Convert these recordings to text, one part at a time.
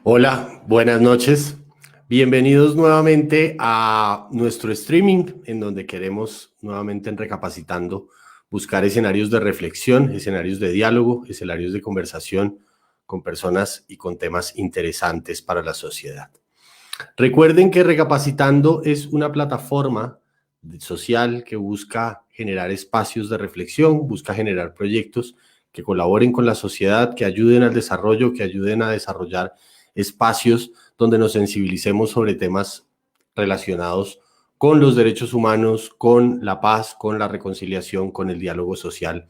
Hola, buenas noches. Bienvenidos nuevamente a nuestro streaming, en donde queremos nuevamente en Recapacitando buscar escenarios de reflexión, escenarios de diálogo, escenarios de conversación con personas y con temas interesantes para la sociedad. Recuerden que Recapacitando es una plataforma social que busca generar espacios de reflexión, busca generar proyectos que colaboren con la sociedad, que ayuden al desarrollo, que ayuden a desarrollar espacios donde nos sensibilicemos sobre temas relacionados con los derechos humanos, con la paz, con la reconciliación, con el diálogo social.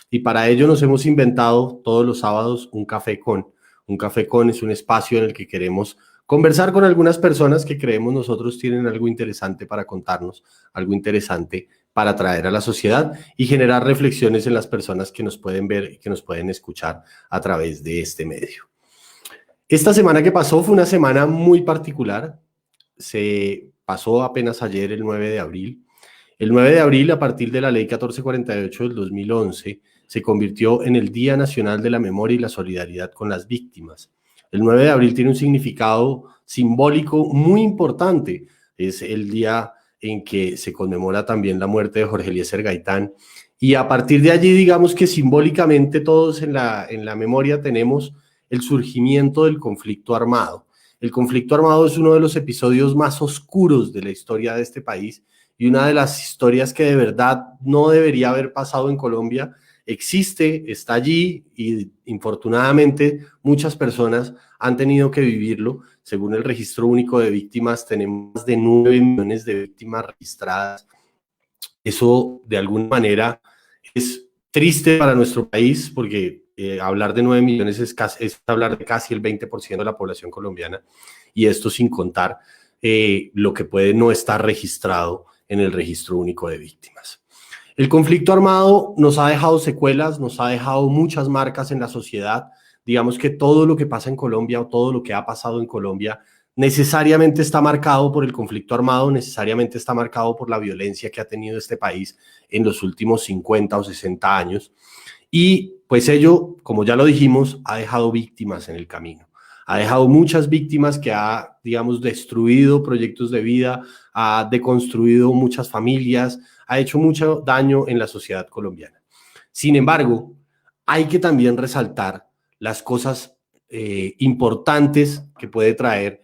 Y para ello nos hemos inventado todos los sábados un café con. Un café con es un espacio en el que queremos conversar con algunas personas que creemos nosotros tienen algo interesante para contarnos, algo interesante para traer a la sociedad y generar reflexiones en las personas que nos pueden ver y que nos pueden escuchar a través de este medio. Esta semana que pasó fue una semana muy particular. Se pasó apenas ayer, el 9 de abril. El 9 de abril, a partir de la Ley 1448 del 2011, se convirtió en el Día Nacional de la Memoria y la Solidaridad con las Víctimas. El 9 de abril tiene un significado simbólico muy importante. Es el día en que se conmemora también la muerte de Jorge Eliezer Gaitán. Y a partir de allí, digamos que simbólicamente todos en la memoria tenemos el surgimiento del conflicto armado. El conflicto armado es uno de los episodios más oscuros de la historia de este país y una de las historias que de verdad no debería haber pasado en Colombia. Existe, está allí y infortunadamente muchas personas han tenido que vivirlo. Según el Registro Único de Víctimas, tenemos más de 9 millones de víctimas registradas. Eso de alguna manera es triste para nuestro país porque hablar de 9 millones es hablar de casi el 20% de la población colombiana, y esto sin contar lo que puede no estar registrado en el Registro Único de Víctimas. El conflicto armado nos ha dejado secuelas, nos ha dejado muchas marcas en la sociedad. Digamos que todo lo que pasa en Colombia o todo lo que ha pasado en Colombia necesariamente está marcado por el conflicto armado, necesariamente está marcado por la violencia que ha tenido este país en los últimos 50 o 60 años. Y pues ello, como ya lo dijimos, ha dejado víctimas en el camino. Ha dejado muchas víctimas que ha, digamos, destruido proyectos de vida, ha deconstruido muchas familias, ha hecho mucho daño en la sociedad colombiana. Sin embargo, hay que también resaltar las cosas importantes que puede traer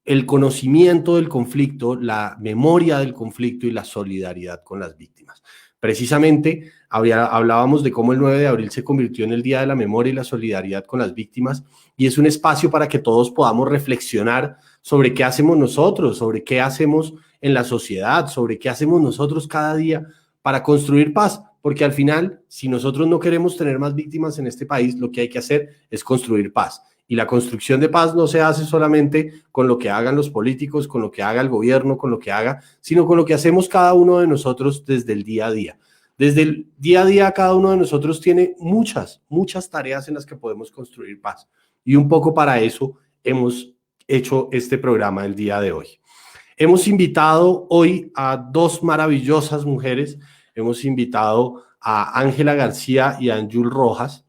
el conocimiento del conflicto, la memoria del conflicto y la solidaridad con las víctimas. Precisamente hablábamos de cómo el 9 de abril se convirtió en el Día de la Memoria y la Solidaridad con las Víctimas, y es un espacio para que todos podamos reflexionar sobre qué hacemos nosotros, sobre qué hacemos en la sociedad, sobre qué hacemos nosotros cada día para construir paz, porque al final, si nosotros no queremos tener más víctimas en este país, lo que hay que hacer es construir paz. Y la construcción de paz no se hace solamente con lo que hagan los políticos, con lo que haga el gobierno, con lo que haga, sino con lo que hacemos cada uno de nosotros desde el día a día. Desde el día a día cada uno de nosotros tiene muchas tareas en las que podemos construir paz. Y un poco para eso hemos hecho este programa el día de hoy. Hemos invitado hoy a dos maravillosas mujeres. Hemos invitado a Ángela García y a Anjul Rojas,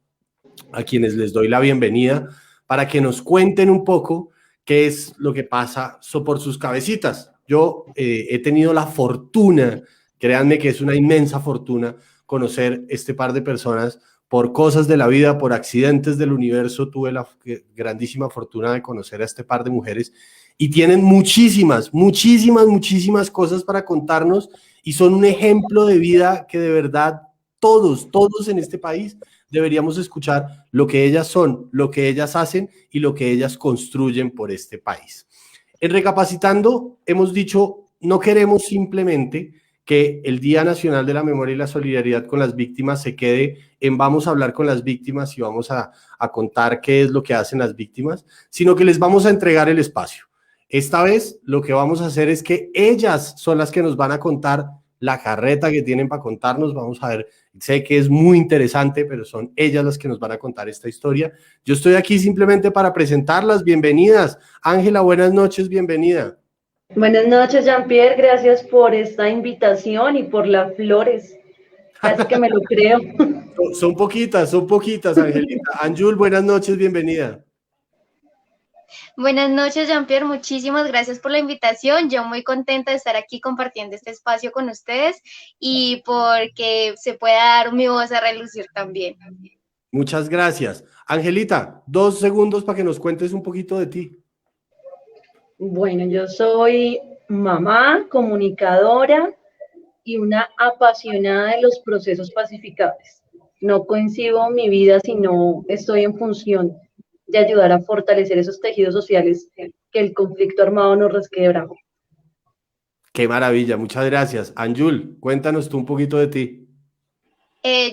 a quienes les doy la bienvenida para que nos cuenten un poco qué es lo que pasa por sus cabecitas. Yo he tenido la fortuna, créanme que es una inmensa fortuna, conocer este par de personas por cosas de la vida, por accidentes del universo. Tuve la grandísima fortuna de conocer a este par de mujeres y tienen muchísimas cosas para contarnos y son un ejemplo de vida que de verdad todos en este país deberíamos escuchar lo que ellas son, lo que ellas hacen y lo que ellas construyen por este país. En Recapacitando hemos dicho, no queremos simplemente que el Día Nacional de la Memoria y la Solidaridad con las Víctimas se quede en vamos a hablar con las víctimas y vamos a contar qué es lo que hacen las víctimas, sino que les vamos a entregar el espacio. Esta vez lo que vamos a hacer es que ellas son las que nos van a contar la carreta que tienen para contarnos. Vamos a ver, sé que es muy interesante, pero son ellas las que nos van a contar esta historia. Yo estoy aquí simplemente para presentarlas. Bienvenidas. Ángela, buenas noches, bienvenida. Buenas noches, Jean-Pierre, gracias por esta invitación y por las flores. Casi que me lo creo. Son poquitas, Angelita. Anjul, buenas noches, bienvenida. Buenas noches, Jean-Pierre. Muchísimas gracias por la invitación. Yo muy contenta de estar aquí compartiendo este espacio con ustedes y porque se pueda dar mi voz a relucir también. Muchas gracias. Angelita, 2 segundos para que nos cuentes un poquito de ti. Bueno, yo soy mamá, comunicadora y una apasionada de los procesos pacificadores. No concibo mi vida si no estoy en función de ayudar a fortalecer esos tejidos sociales que el conflicto armado nos resquebraja. Qué maravilla, muchas gracias. Anjul, cuéntanos tú un poquito de ti.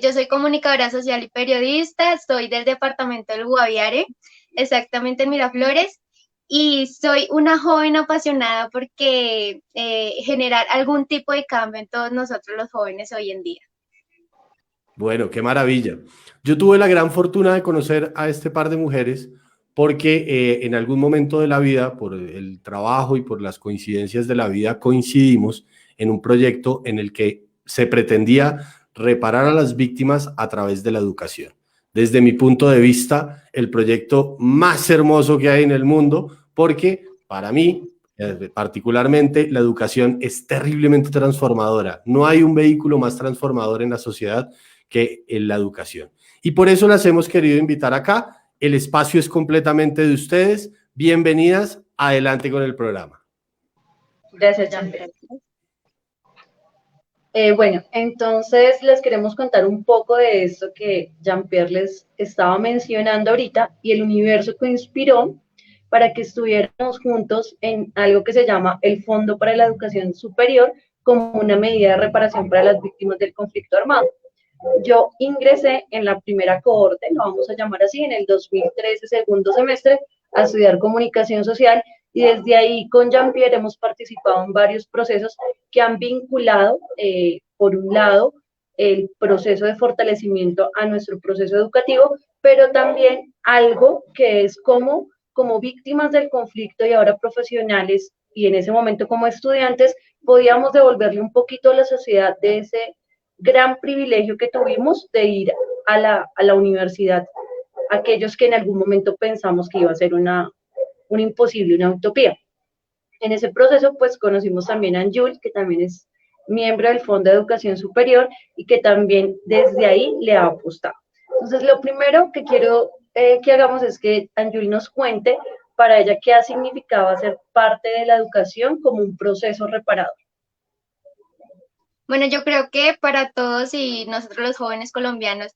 Yo soy comunicadora social y periodista, soy del departamento del Guaviare, exactamente en Miraflores, y soy una joven apasionada porque generar algún tipo de cambio en todos nosotros los jóvenes hoy en día. Bueno, qué maravilla. Yo tuve la gran fortuna de conocer a este par de mujeres porque en algún momento de la vida, por el trabajo y por las coincidencias de la vida, coincidimos en un proyecto en el que se pretendía reparar a las víctimas a través de la educación. Desde mi punto de vista, el proyecto más hermoso que hay en el mundo, porque para mí, particularmente, la educación es terriblemente transformadora. No hay un vehículo más transformador en la sociedad que en la educación. Y por eso las hemos querido invitar acá. El espacio es completamente de ustedes. Bienvenidas. Adelante con el programa. Gracias, Jean-Pierre. Bueno, entonces les queremos contar un poco de esto que Jean-Pierre les estaba mencionando ahorita y el universo que inspiró para que estuviéramos juntos en algo que se llama el Fondo para la Educación Superior como una medida de reparación para las víctimas del conflicto armado. Yo ingresé en la primera cohorte, lo vamos a llamar así, en el 2013, segundo semestre, a estudiar comunicación social y desde ahí con Jean-Pierre hemos participado en varios procesos que han vinculado, por un lado, el proceso de fortalecimiento a nuestro proceso educativo, pero también algo que es como víctimas del conflicto y ahora profesionales y en ese momento como estudiantes, podíamos devolverle un poquito a la sociedad de ese gran privilegio que tuvimos de ir a la universidad, aquellos que en algún momento pensamos que iba a ser un imposible, una utopía. En ese proceso, pues conocimos también a Anjul, que también es miembro del Fondo de Educación Superior y que también desde ahí le ha apostado. Entonces, lo primero que quiero que hagamos es que Anjul nos cuente para ella qué ha significado hacer parte de la educación como un proceso reparador. Bueno, yo creo que para todos y nosotros los jóvenes colombianos,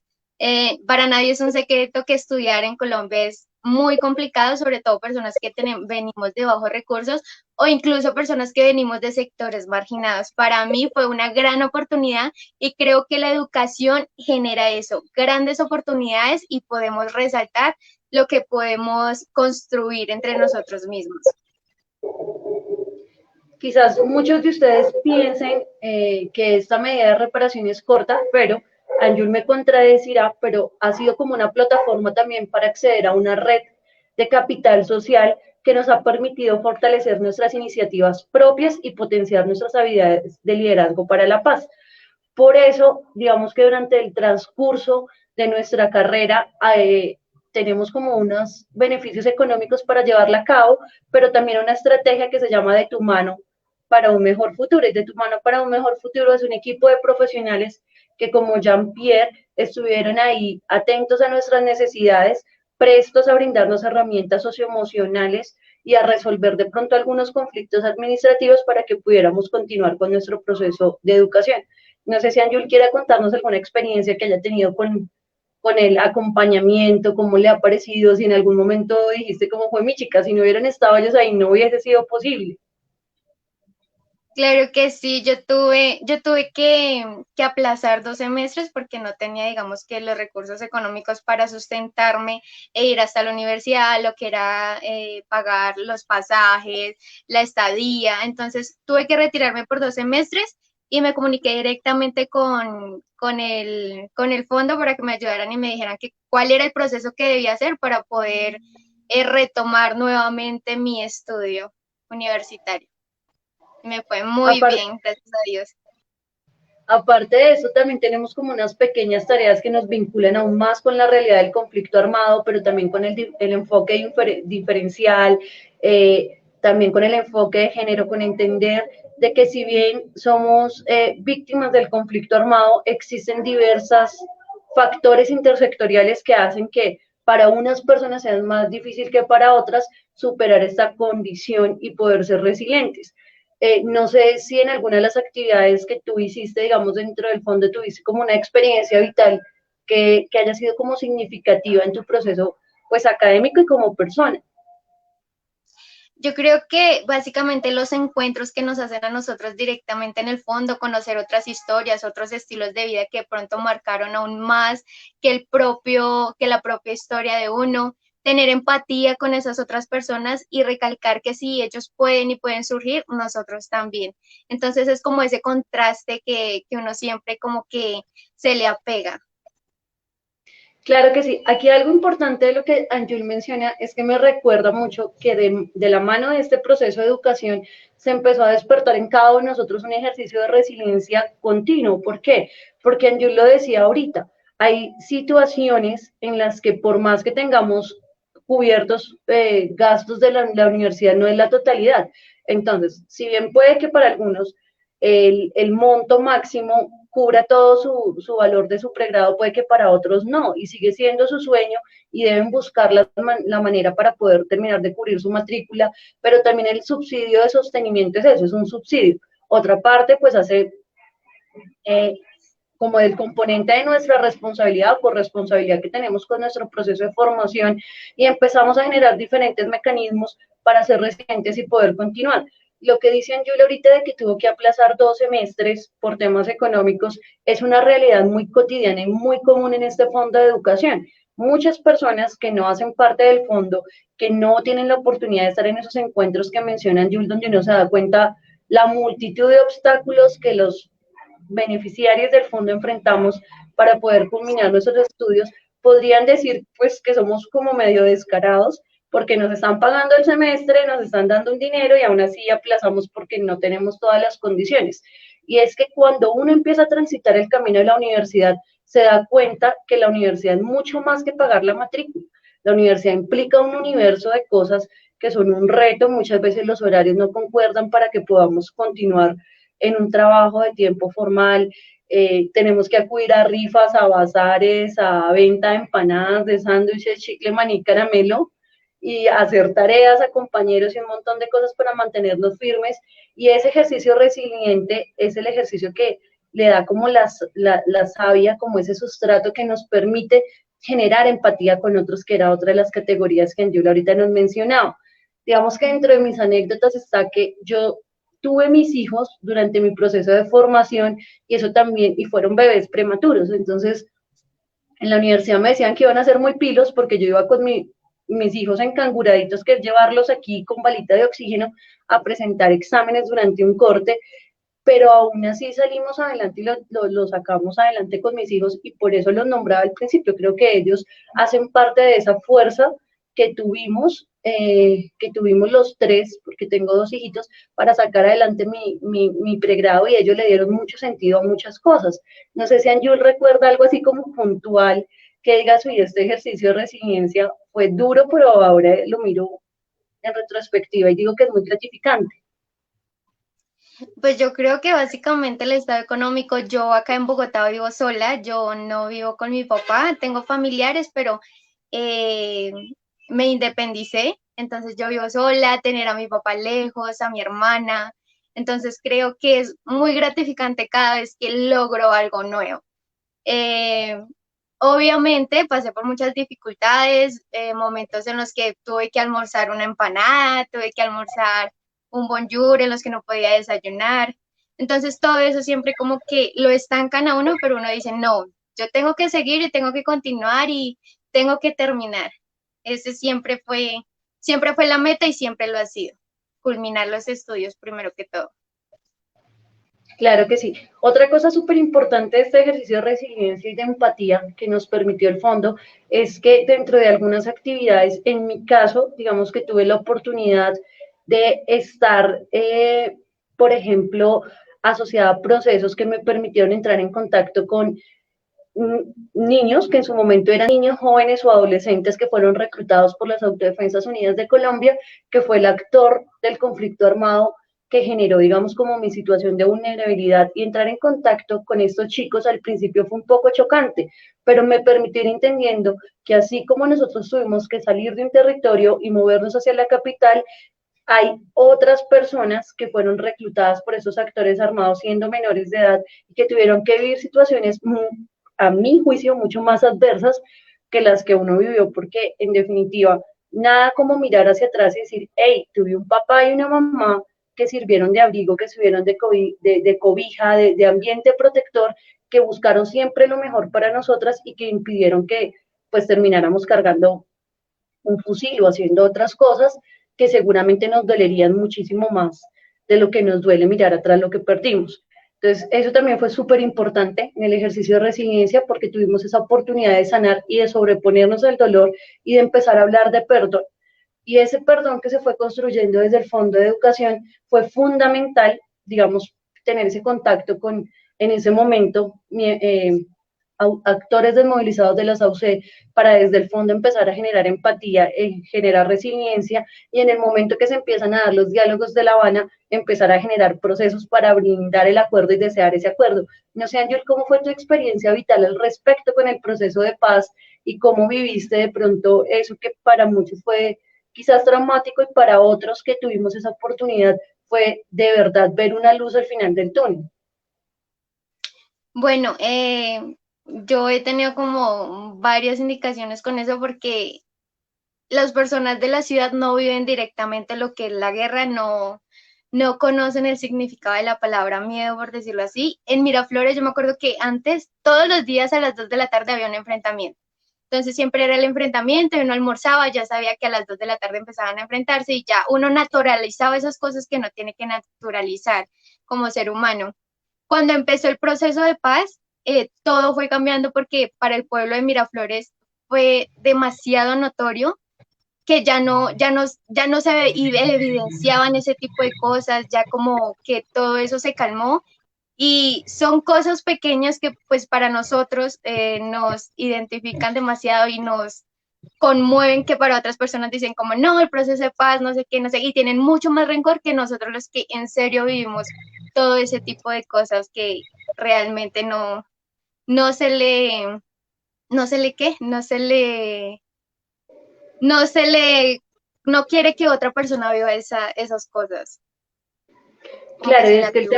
para nadie es un secreto que estudiar en Colombia es muy complicado, sobre todo personas que venimos de bajos recursos o incluso personas que venimos de sectores marginados. Para mí fue una gran oportunidad y creo que la educación genera eso, grandes oportunidades y podemos resaltar lo que podemos construir entre nosotros mismos. Quizás muchos de ustedes piensen que esta medida de reparación es corta, pero Anjul me contradecirá, pero ha sido como una plataforma también para acceder a una red de capital social que nos ha permitido fortalecer nuestras iniciativas propias y potenciar nuestras habilidades de liderazgo para la paz. Por eso, digamos que durante el transcurso de nuestra carrera tenemos como unos beneficios económicos para llevarla a cabo, pero también una estrategia que se llama de tu mano para un mejor futuro. Y de tu mano para un mejor futuro es un equipo de profesionales que como Jean-Pierre estuvieron ahí atentos a nuestras necesidades, prestos a brindarnos herramientas socioemocionales y a resolver de pronto algunos conflictos administrativos para que pudiéramos continuar con nuestro proceso de educación. No sé si Anjul quiere contarnos alguna experiencia que haya tenido con el acompañamiento, cómo le ha parecido, si en algún momento dijiste cómo fue mi chica, si no hubieran estado ellos ahí no hubiese sido posible. Claro que sí, yo tuve que aplazar 2 semestres porque no tenía, digamos, que los recursos económicos para sustentarme e ir hasta la universidad, lo que era pagar los pasajes, la estadía. Entonces tuve que retirarme por 2 semestres y me comuniqué directamente con el fondo para que me ayudaran y me dijeran que cuál era el proceso que debía hacer para poder retomar nuevamente mi estudio universitario. Me fue muy Aparte, bien, gracias a Dios. Aparte de eso, también tenemos como unas pequeñas tareas que nos vinculan aún más con la realidad del conflicto armado, pero también con el enfoque diferencial, también con el enfoque de género, con entender de que si bien somos víctimas del conflicto armado, existen diversos factores intersectoriales que hacen que para unas personas sea más difícil que para otras superar esta condición y poder ser resilientes. No sé si en alguna de las actividades que tú hiciste, digamos, dentro del fondo, tuviste como una experiencia vital que haya sido como significativa en tu proceso, pues, académico y como persona. Yo creo que básicamente los encuentros que nos hacen a nosotros directamente en el fondo, conocer otras historias, otros estilos de vida que de pronto marcaron aún más que la propia historia de uno, tener empatía con esas otras personas y recalcar que si ellos pueden y pueden surgir, nosotros también. Entonces es como ese contraste que uno siempre como que se le apega. Claro que sí. Aquí algo importante de lo que Anjul menciona es que me recuerda mucho que de la mano de este proceso de educación se empezó a despertar en cada uno de nosotros un ejercicio de resiliencia continuo. ¿Por qué? Porque Anjul lo decía ahorita, hay situaciones en las que por más que tengamos cubiertos gastos de la universidad, no es la totalidad. Entonces, si bien puede que para algunos el monto máximo cubra todo su valor de su pregrado, puede que para otros no, y sigue siendo su sueño y deben buscar la manera para poder terminar de cubrir su matrícula, pero también el subsidio de sostenimiento es eso, es un subsidio. Otra parte, pues hace eh, como del componente de nuestra responsabilidad o corresponsabilidad que tenemos con nuestro proceso de formación y empezamos a generar diferentes mecanismos para ser resilientes y poder continuar. Lo que dice Angela ahorita de que tuvo que aplazar 2 semestres por temas económicos es una realidad muy cotidiana y muy común en este fondo de educación. Muchas personas que no hacen parte del fondo, que no tienen la oportunidad de estar en esos encuentros que mencionan Jules, donde uno se da cuenta la multitud de obstáculos que los beneficiarios del fondo enfrentamos para poder culminar nuestros estudios, podrían decir pues que somos como medio descarados porque nos están pagando el semestre, nos están dando un dinero y aún así aplazamos porque no tenemos todas las condiciones. Y es que cuando uno empieza a transitar el camino de la universidad, se da cuenta que la universidad es mucho más que pagar la matrícula. La universidad implica un universo de cosas que son un reto, muchas veces los horarios no concuerdan para que podamos continuar en un trabajo de tiempo formal, tenemos que acudir a rifas, a bazares, a venta de empanadas, de sándwiches, chicle, maní, caramelo, y hacer tareas a compañeros y un montón de cosas para mantenernos firmes. Y ese ejercicio resiliente es el ejercicio que le da como la savia, como ese sustrato que nos permite generar empatía con otros, que era otra de las categorías que Angela ahorita nos mencionaba. Digamos que dentro de mis anécdotas está que yo tuve mis hijos durante mi proceso de formación y eso también, y fueron bebés prematuros. Entonces, en la universidad me decían que iban a ser muy pilos porque yo iba con mis hijos encanguraditos, que es llevarlos aquí con balita de oxígeno a presentar exámenes durante un corte, pero aún así salimos adelante y lo sacamos adelante con mis hijos y por eso los nombraba al principio. Creo que ellos hacen parte de esa fuerza que tuvimos los tres, porque tengo 2 hijitos, para sacar adelante mi pregrado y ellos le dieron mucho sentido a muchas cosas. No sé si Anjul recuerda algo así como puntual que digas, oye, este ejercicio de resiliencia fue duro, pero ahora lo miro en retrospectiva y digo que es muy gratificante. Pues yo creo que básicamente el estado económico, yo acá en Bogotá vivo sola, yo no vivo con mi papá, tengo familiares, pero eh, me independicé, entonces yo vivo sola, tener a mi papá lejos, a mi hermana, entonces creo que es muy gratificante cada vez que logro algo nuevo. Eh, Obviamente pasé por muchas dificultades, momentos en los que tuve que almorzar una empanada, tuve que almorzar un bonjour, en los que no podía desayunar. Entonces todo eso siempre como que lo estancan a uno, pero uno dice, no, yo tengo que seguir y tengo que continuar y tengo que terminar. Ese siempre fue la meta y siempre lo ha sido, culminar los estudios primero que todo. Claro que sí. Otra cosa súper importante de este ejercicio de resiliencia y de empatía que nos permitió el fondo es que dentro de algunas actividades, en mi caso, digamos que tuve la oportunidad de estar, por ejemplo, asociada a procesos que me permitieron entrar en contacto con niños que en su momento eran niños, jóvenes o adolescentes que fueron reclutados por las Autodefensas Unidas de Colombia, que fue el actor del conflicto armado que generó, digamos, como mi situación de vulnerabilidad, y entrar en contacto con estos chicos al principio fue un poco chocante, pero me permitió ir entendiendo que así como nosotros tuvimos que salir de un territorio y movernos hacia la capital, hay otras personas que fueron reclutadas por esos actores armados siendo menores de edad y que tuvieron que vivir situaciones, a mi juicio, mucho más adversas que las que uno vivió, porque en definitiva, nada como mirar hacia atrás y decir, hey, tuve un papá y una mamá que sirvieron de abrigo, que sirvieron de cobija, de ambiente protector, que buscaron siempre lo mejor para nosotras y que impidieron que pues termináramos cargando un fusil o haciendo otras cosas que seguramente nos dolerían muchísimo más de lo que nos duele mirar atrás lo que perdimos. Entonces, eso también fue súper importante en el ejercicio de resiliencia porque tuvimos esa oportunidad de sanar y de sobreponernos al dolor y de empezar a hablar de perdón. Y ese perdón que se fue construyendo desde el Fondo de Educación fue fundamental, digamos, tener ese contacto con, en ese momento, actores desmovilizados de la SAUCE, para desde el fondo empezar a generar empatía, generar resiliencia, y en el momento que se empiezan a dar los diálogos de La Habana, empezar a generar procesos para brindar el acuerdo y desear ese acuerdo. No sé, Ángel, ¿cómo fue tu experiencia vital al respecto con el proceso de paz y cómo viviste de pronto eso que para muchos fue quizás traumático y para otros que tuvimos esa oportunidad fue de verdad ver una luz al final del túnel? Bueno, yo he tenido como varias indicaciones con eso porque las personas de la ciudad no viven directamente lo que es la guerra, no conocen el significado de la palabra miedo, por decirlo así. En Miraflores yo me acuerdo que antes, todos los días a las 2 de la tarde había un enfrentamiento. Entonces siempre era el enfrentamiento y uno almorzaba, ya sabía que a las 2 de la tarde empezaban a enfrentarse y ya uno naturalizaba esas cosas que no tiene que naturalizar como ser humano. Cuando empezó el proceso de paz, todo fue cambiando porque para el pueblo de Miraflores fue demasiado notorio que ya no se evidenciaban ese tipo de cosas, ya como que todo eso se calmó y son cosas pequeñas que pues para nosotros nos identifican demasiado y nos conmueven, que para otras personas dicen como no, el proceso de paz, no sé qué, no sé, y tienen mucho más rencor que nosotros los que en serio vivimos todo ese tipo de cosas que realmente no se le, no se le qué, no se le, no quiere que otra persona viva esas cosas. Como que Claro, se le es que atribuye.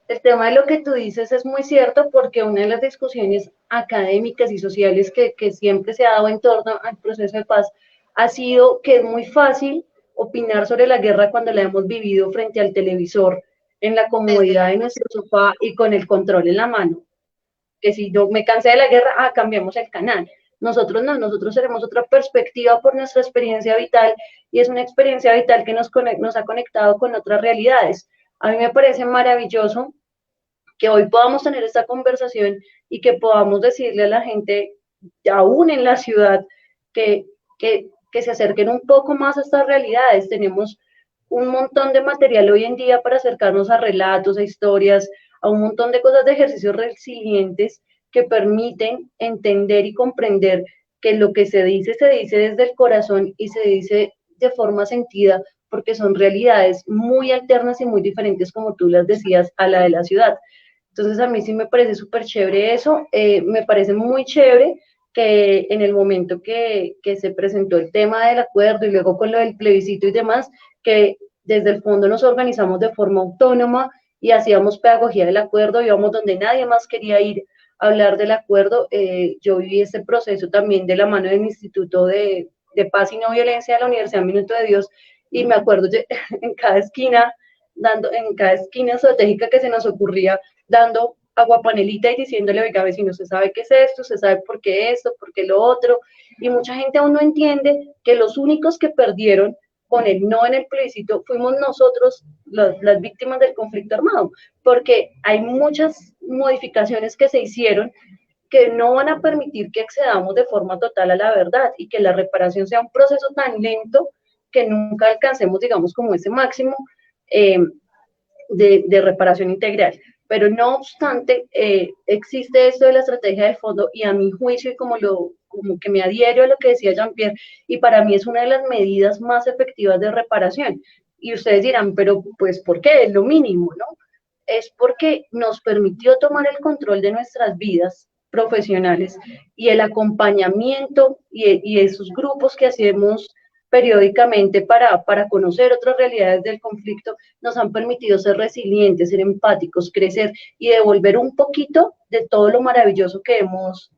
el tema de lo que tú dices es muy cierto porque una de las discusiones académicas y sociales que siempre se ha dado en torno al proceso de paz ha sido que es muy fácil opinar sobre la guerra cuando la hemos vivido frente al televisor, en la Desde comodidad la de nuestro sofá y con el control en la mano. Que si yo me cansé de la guerra, cambiamos el canal. Nosotros no, nosotros tenemos otra perspectiva por nuestra experiencia vital y es una experiencia vital que nos ha conectado con otras realidades. A mí me parece maravilloso que hoy podamos tener esta conversación y que podamos decirle a la gente, aún en la ciudad, que, que se acerquen un poco más a estas realidades. Tenemos un montón de material hoy en día para acercarnos a relatos, a historias, a un montón de cosas de ejercicios resilientes que permiten entender y comprender que lo que se dice desde el corazón y se dice de forma sentida, porque son realidades muy alternas y muy diferentes, como tú las decías, a la de la ciudad. Entonces a mí sí me parece súper chévere eso, me parece muy chévere que en el momento que se presentó el tema del acuerdo y luego con lo del plebiscito y demás, que desde el fondo nos organizamos de forma autónoma y hacíamos pedagogía del acuerdo, íbamos donde nadie más quería ir a hablar del acuerdo. Yo viví ese proceso también de la mano del Instituto de Paz y No Violencia de la Universidad Minuto de Dios, y me acuerdo en cada esquina, en cada esquina estratégica que se nos ocurría, dando agua panelita y diciéndole, oiga, vecino, ¿usted sabe qué es esto? ¿Usted sabe por qué esto? ¿Por qué lo otro? Y mucha gente aún no entiende que los únicos que perdieron con el no en el plebiscito fuimos nosotros, las víctimas del conflicto armado, porque hay muchas modificaciones que se hicieron que no van a permitir que accedamos de forma total a la verdad y que la reparación sea un proceso tan lento que nunca alcancemos, digamos, como ese máximo. de reparación integral. Pero no obstante, existe esto de la estrategia del fondo y a mi juicio, y como que me adhiero a lo que decía Jean-Pierre, y para mí es una de las medidas más efectivas de reparación. Y ustedes dirán, pero pues, ¿por qué? Es lo mínimo, ¿no? Es porque nos permitió tomar el control de nuestras vidas profesionales y el acompañamiento y esos grupos que hacemos periódicamente para conocer otras realidades del conflicto, nos han permitido ser resilientes, ser empáticos, crecer y devolver un poquito de todo lo maravilloso que hemos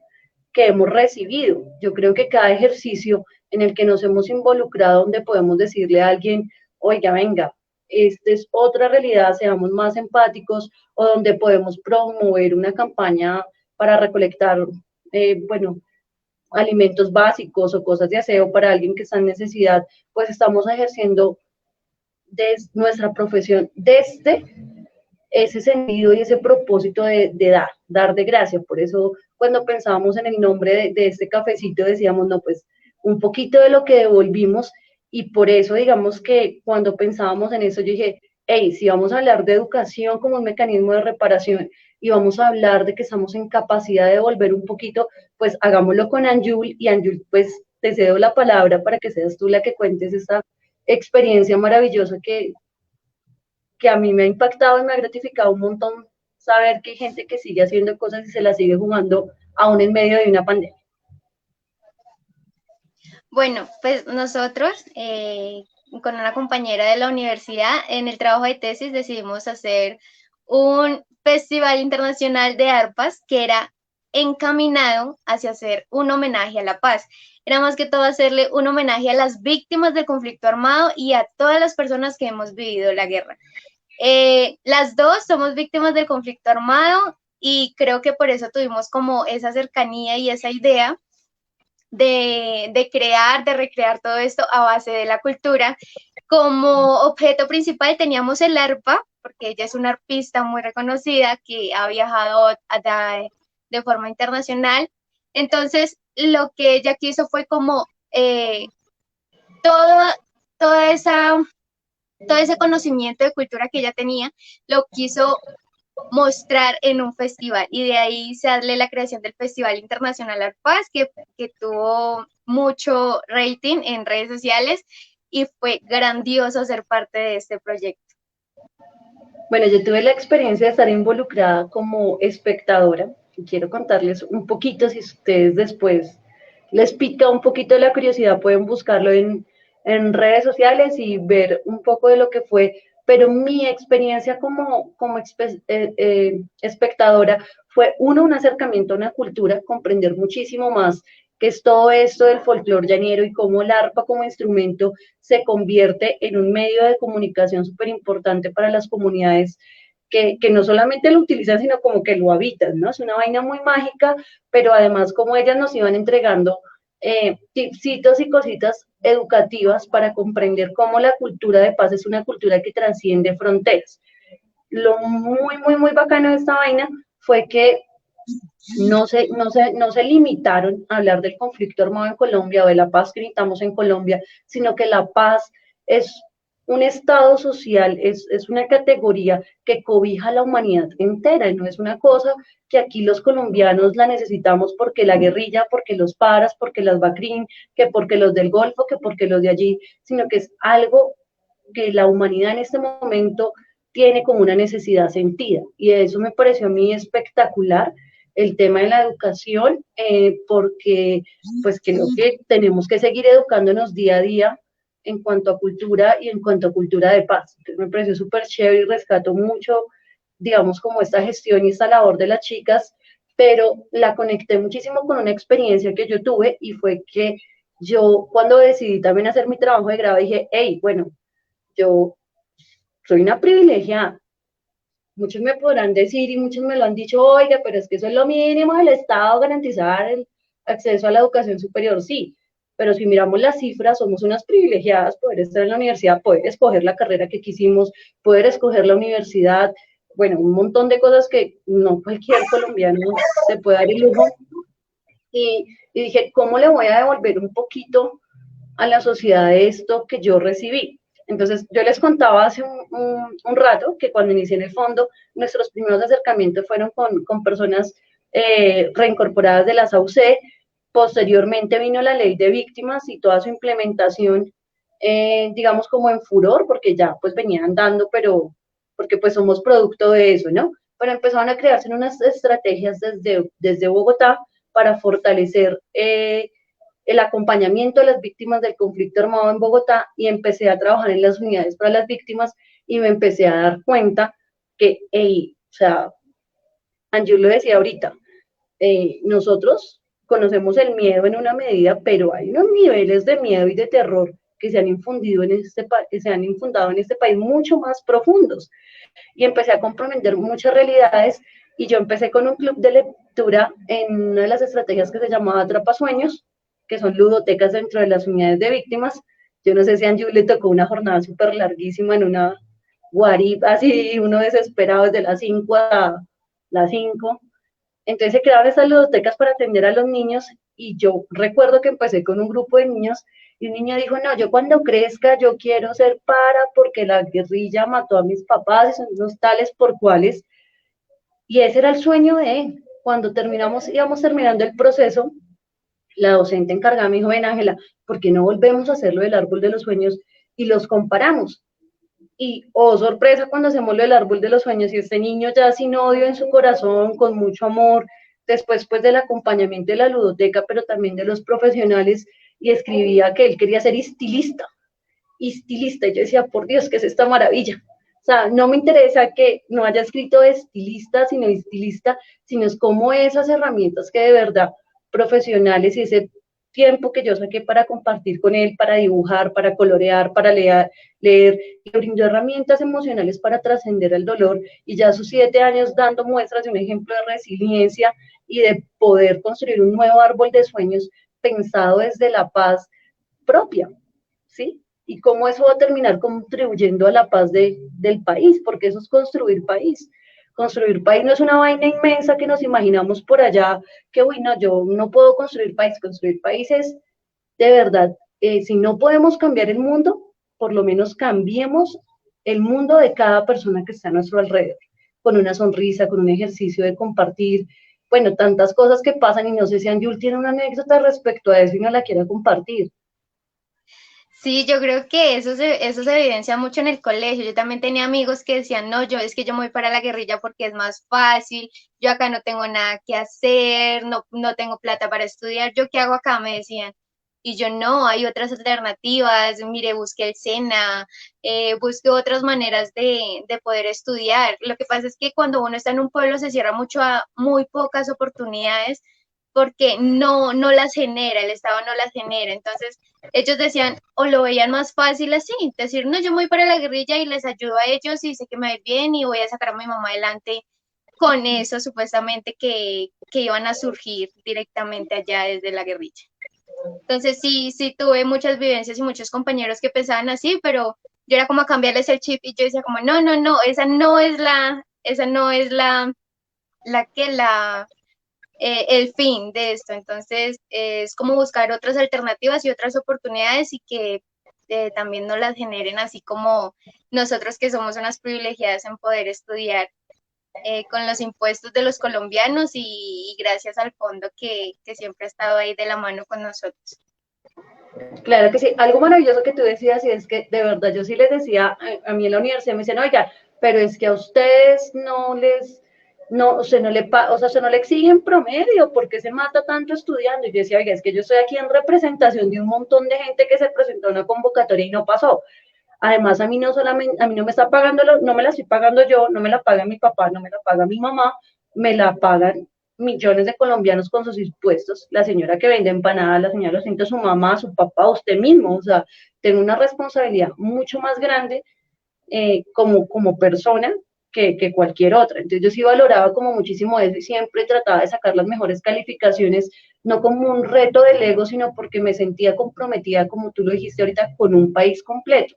recibido. Yo creo que cada ejercicio en el que nos hemos involucrado, donde podemos decirle a alguien, oiga, venga, esta es otra realidad, seamos más empáticos, o donde podemos promover una campaña para recolectar, bueno, alimentos básicos o cosas de aseo para alguien que está en necesidad, pues estamos ejerciendo nuestra profesión desde ese sentido y ese propósito de dar de gracia. Por eso cuando pensábamos en el nombre de este cafecito decíamos, no, pues un poquito de lo que devolvimos, y por eso digamos que cuando pensábamos en eso yo dije, hey, si vamos a hablar de educación como un mecanismo de reparación y vamos a hablar de que estamos en capacidad de devolver un poquito, pues hagámoslo con Anjul, y Anjul, pues te cedo la palabra para que seas tú la que cuentes esta experiencia maravillosa que a mí me ha impactado y me ha gratificado un montón saber que hay gente que sigue haciendo cosas y se las sigue jugando aún en medio de una pandemia. Bueno, pues nosotros con una compañera de la universidad en el trabajo de tesis decidimos hacer un festival internacional de arpas que era encaminado hacia hacer un homenaje a la paz. Era más que todo hacerle un homenaje a las víctimas del conflicto armado y a todas las personas que hemos vivido la guerra. Las dos somos víctimas del conflicto armado y creo que por eso tuvimos como esa cercanía y esa idea de crear, de recrear todo esto a base de la cultura. Como objeto principal teníamos el arpa, porque ella es una arpista muy reconocida que ha viajado de forma internacional. Entonces, lo que ella quiso fue como todo ese conocimiento de cultura que ella tenía, lo quiso mostrar en un festival, y de ahí se sale la creación del Festival Internacional Arpaz, que tuvo mucho rating en redes sociales y fue grandioso ser parte de este proyecto. Bueno, yo tuve la experiencia de estar involucrada como espectadora y quiero contarles un poquito, si ustedes después les pica un poquito la curiosidad, pueden buscarlo en redes sociales y ver un poco de lo que fue, pero mi experiencia como espectadora fue, uno, un acercamiento a una cultura, comprender muchísimo más que es todo esto del folclore llanero y cómo el arpa como instrumento se convierte en un medio de comunicación súper importante para las comunidades que no solamente lo utilizan, sino como que lo habitan, ¿no? Es una vaina muy mágica, pero además como ellas nos iban entregando tipsitos y cositas educativas para comprender cómo la cultura de paz es una cultura que trasciende fronteras. Lo muy bacano de esta vaina fue que no se limitaron a hablar del conflicto armado en Colombia o de la paz que necesitamos en Colombia, sino que la paz es un estado social, es una categoría que cobija a la humanidad entera, y no es una cosa que aquí los colombianos la necesitamos porque la guerrilla, porque los paras, porque las BACRIM, que porque los del Golfo, que porque los de allí, sino que es algo que la humanidad en este momento tiene como una necesidad sentida, y eso me pareció a mí espectacular, el tema de la educación, porque pues creo que tenemos que seguir educándonos día a día en cuanto a cultura y en cuanto a cultura de paz. Entonces me pareció súper chévere y rescato mucho, digamos, como esta gestión y esta labor de las chicas, pero la conecté muchísimo con una experiencia que yo tuve, y fue que yo cuando decidí también hacer mi trabajo de grado dije, hey, bueno, yo soy una privilegiada. Muchos me podrán decir y muchos me lo han dicho, oiga, pero es que eso es lo mínimo del Estado, garantizar el acceso a la educación superior, sí, pero si miramos las cifras, somos unas privilegiadas, poder estar en la universidad, poder escoger la carrera que quisimos, poder escoger la universidad, bueno, un montón de cosas que no cualquier colombiano se puede dar el lujo. Y dije, ¿cómo le voy a devolver un poquito a la sociedad de esto que yo recibí? Entonces, yo les contaba hace un rato que cuando inicié en el fondo, nuestros primeros acercamientos fueron con personas reincorporadas de las AUC. Posteriormente vino la ley de víctimas y toda su implementación, digamos, como en furor, porque ya pues venían dando, pero porque pues somos producto de eso, ¿no? Pero empezaron a crearse unas estrategias desde Bogotá para fortalecer el acompañamiento de las víctimas del conflicto armado en Bogotá, y empecé a trabajar en las unidades para las víctimas y me empecé a dar cuenta que, o sea, Angie lo decía ahorita, nosotros conocemos el miedo en una medida, pero hay unos niveles de miedo y de terror que se han infundido se han infundado en este país mucho más profundos. Y empecé a comprender muchas realidades, y yo empecé con un club de lectura en una de las estrategias que se llamaba Atrapasueños, que son ludotecas dentro de las unidades de víctimas. Yo no sé si a Angie le tocó una jornada súper larguísima en una guaripa, así uno desesperado desde las 5 a las 5. Entonces se crearon esas ludotecas para atender a los niños, y yo recuerdo que empecé con un grupo de niños, y un niño dijo, no, yo cuando crezca yo quiero ser porque la guerrilla mató a mis papás y son unos tales por cuales. Y ese era el sueño de él. Cuando íbamos terminando el proceso, la docente encargada me dijo, ven Ángela, ¿por qué no volvemos a hacerlo del árbol de los sueños y los comparamos? Y, oh sorpresa, cuando hacemos lo del árbol de los sueños, y este niño ya sin odio en su corazón, con mucho amor, después pues del acompañamiento de la ludoteca, pero también de los profesionales, y escribía que él quería ser estilista, y yo decía, por Dios, ¿qué es esta maravilla? O sea, no me interesa que no haya escrito estilista, sino es como esas herramientas que de verdad profesionales, y ese tiempo que yo saqué para compartir con él, para dibujar, para colorear, para leer, le brindó herramientas emocionales para trascender el dolor, y ya a sus 7 años dando muestras de un ejemplo de resiliencia y de poder construir un nuevo árbol de sueños pensado desde la paz propia, ¿sí? Y cómo eso va a terminar contribuyendo a la paz del país, porque eso es construir país. Construir país no es una vaina inmensa que nos imaginamos por allá, que, uy, no, yo no puedo construir país es, de verdad, si no podemos cambiar el mundo, por lo menos cambiemos el mundo de cada persona que está a nuestro alrededor, con una sonrisa, con un ejercicio de compartir, bueno, tantas cosas que pasan, y no sé si Anjul tiene una anécdota respecto a eso y no la quiera compartir. Sí, yo creo que eso se evidencia mucho en el colegio. Yo también tenía amigos que decían, no, es que yo me voy para la guerrilla porque es más fácil, yo acá no tengo nada que hacer, no tengo plata para estudiar, ¿yo qué hago acá? Me decían. Y yo no, hay otras alternativas, mire, busque el SENA, busque otras maneras de poder estudiar. Lo que pasa es que cuando uno está en un pueblo se cierra mucho a muy pocas oportunidades porque no las genera, el Estado no las genera. Entonces, ellos decían, o lo veían más fácil así, decir, no, yo me voy para la guerrilla y les ayudo a ellos y sé que me va bien y voy a sacar a mi mamá adelante con eso, supuestamente, que iban a surgir directamente allá desde la guerrilla. Entonces, sí tuve muchas vivencias y muchos compañeros que pensaban así, pero yo era como a cambiarles el chip, y yo decía como, no, esa no es el fin de esto. Entonces, es como buscar otras alternativas y otras oportunidades, y que también nos las generen, así como nosotros que somos unas privilegiadas en poder estudiar con los impuestos de los colombianos, y gracias al fondo que siempre ha estado ahí de la mano con nosotros. Claro que sí, algo maravilloso que tú decías, y es que de verdad yo sí les decía, a mí en la universidad me decían, oiga, pero es que a ustedes o sea, no le exigen promedio, ¿por qué se mata tanto estudiando? Y yo decía, oiga, es que yo estoy aquí en representación de un montón de gente que se presentó a una convocatoria y no pasó. Además, a mí no me está pagando, no me la estoy pagando yo, no me la paga mi papá, no me la paga mi mamá, me la pagan millones de colombianos con sus impuestos, la señora que vende empanadas, la señora siente su mamá, su papá, usted mismo, o sea, tengo una responsabilidad mucho más grande como persona que cualquier otra. Entonces yo sí valoraba como muchísimo eso, y siempre trataba de sacar las mejores calificaciones, no como un reto del ego, sino porque me sentía comprometida, como tú lo dijiste ahorita, con un país completo.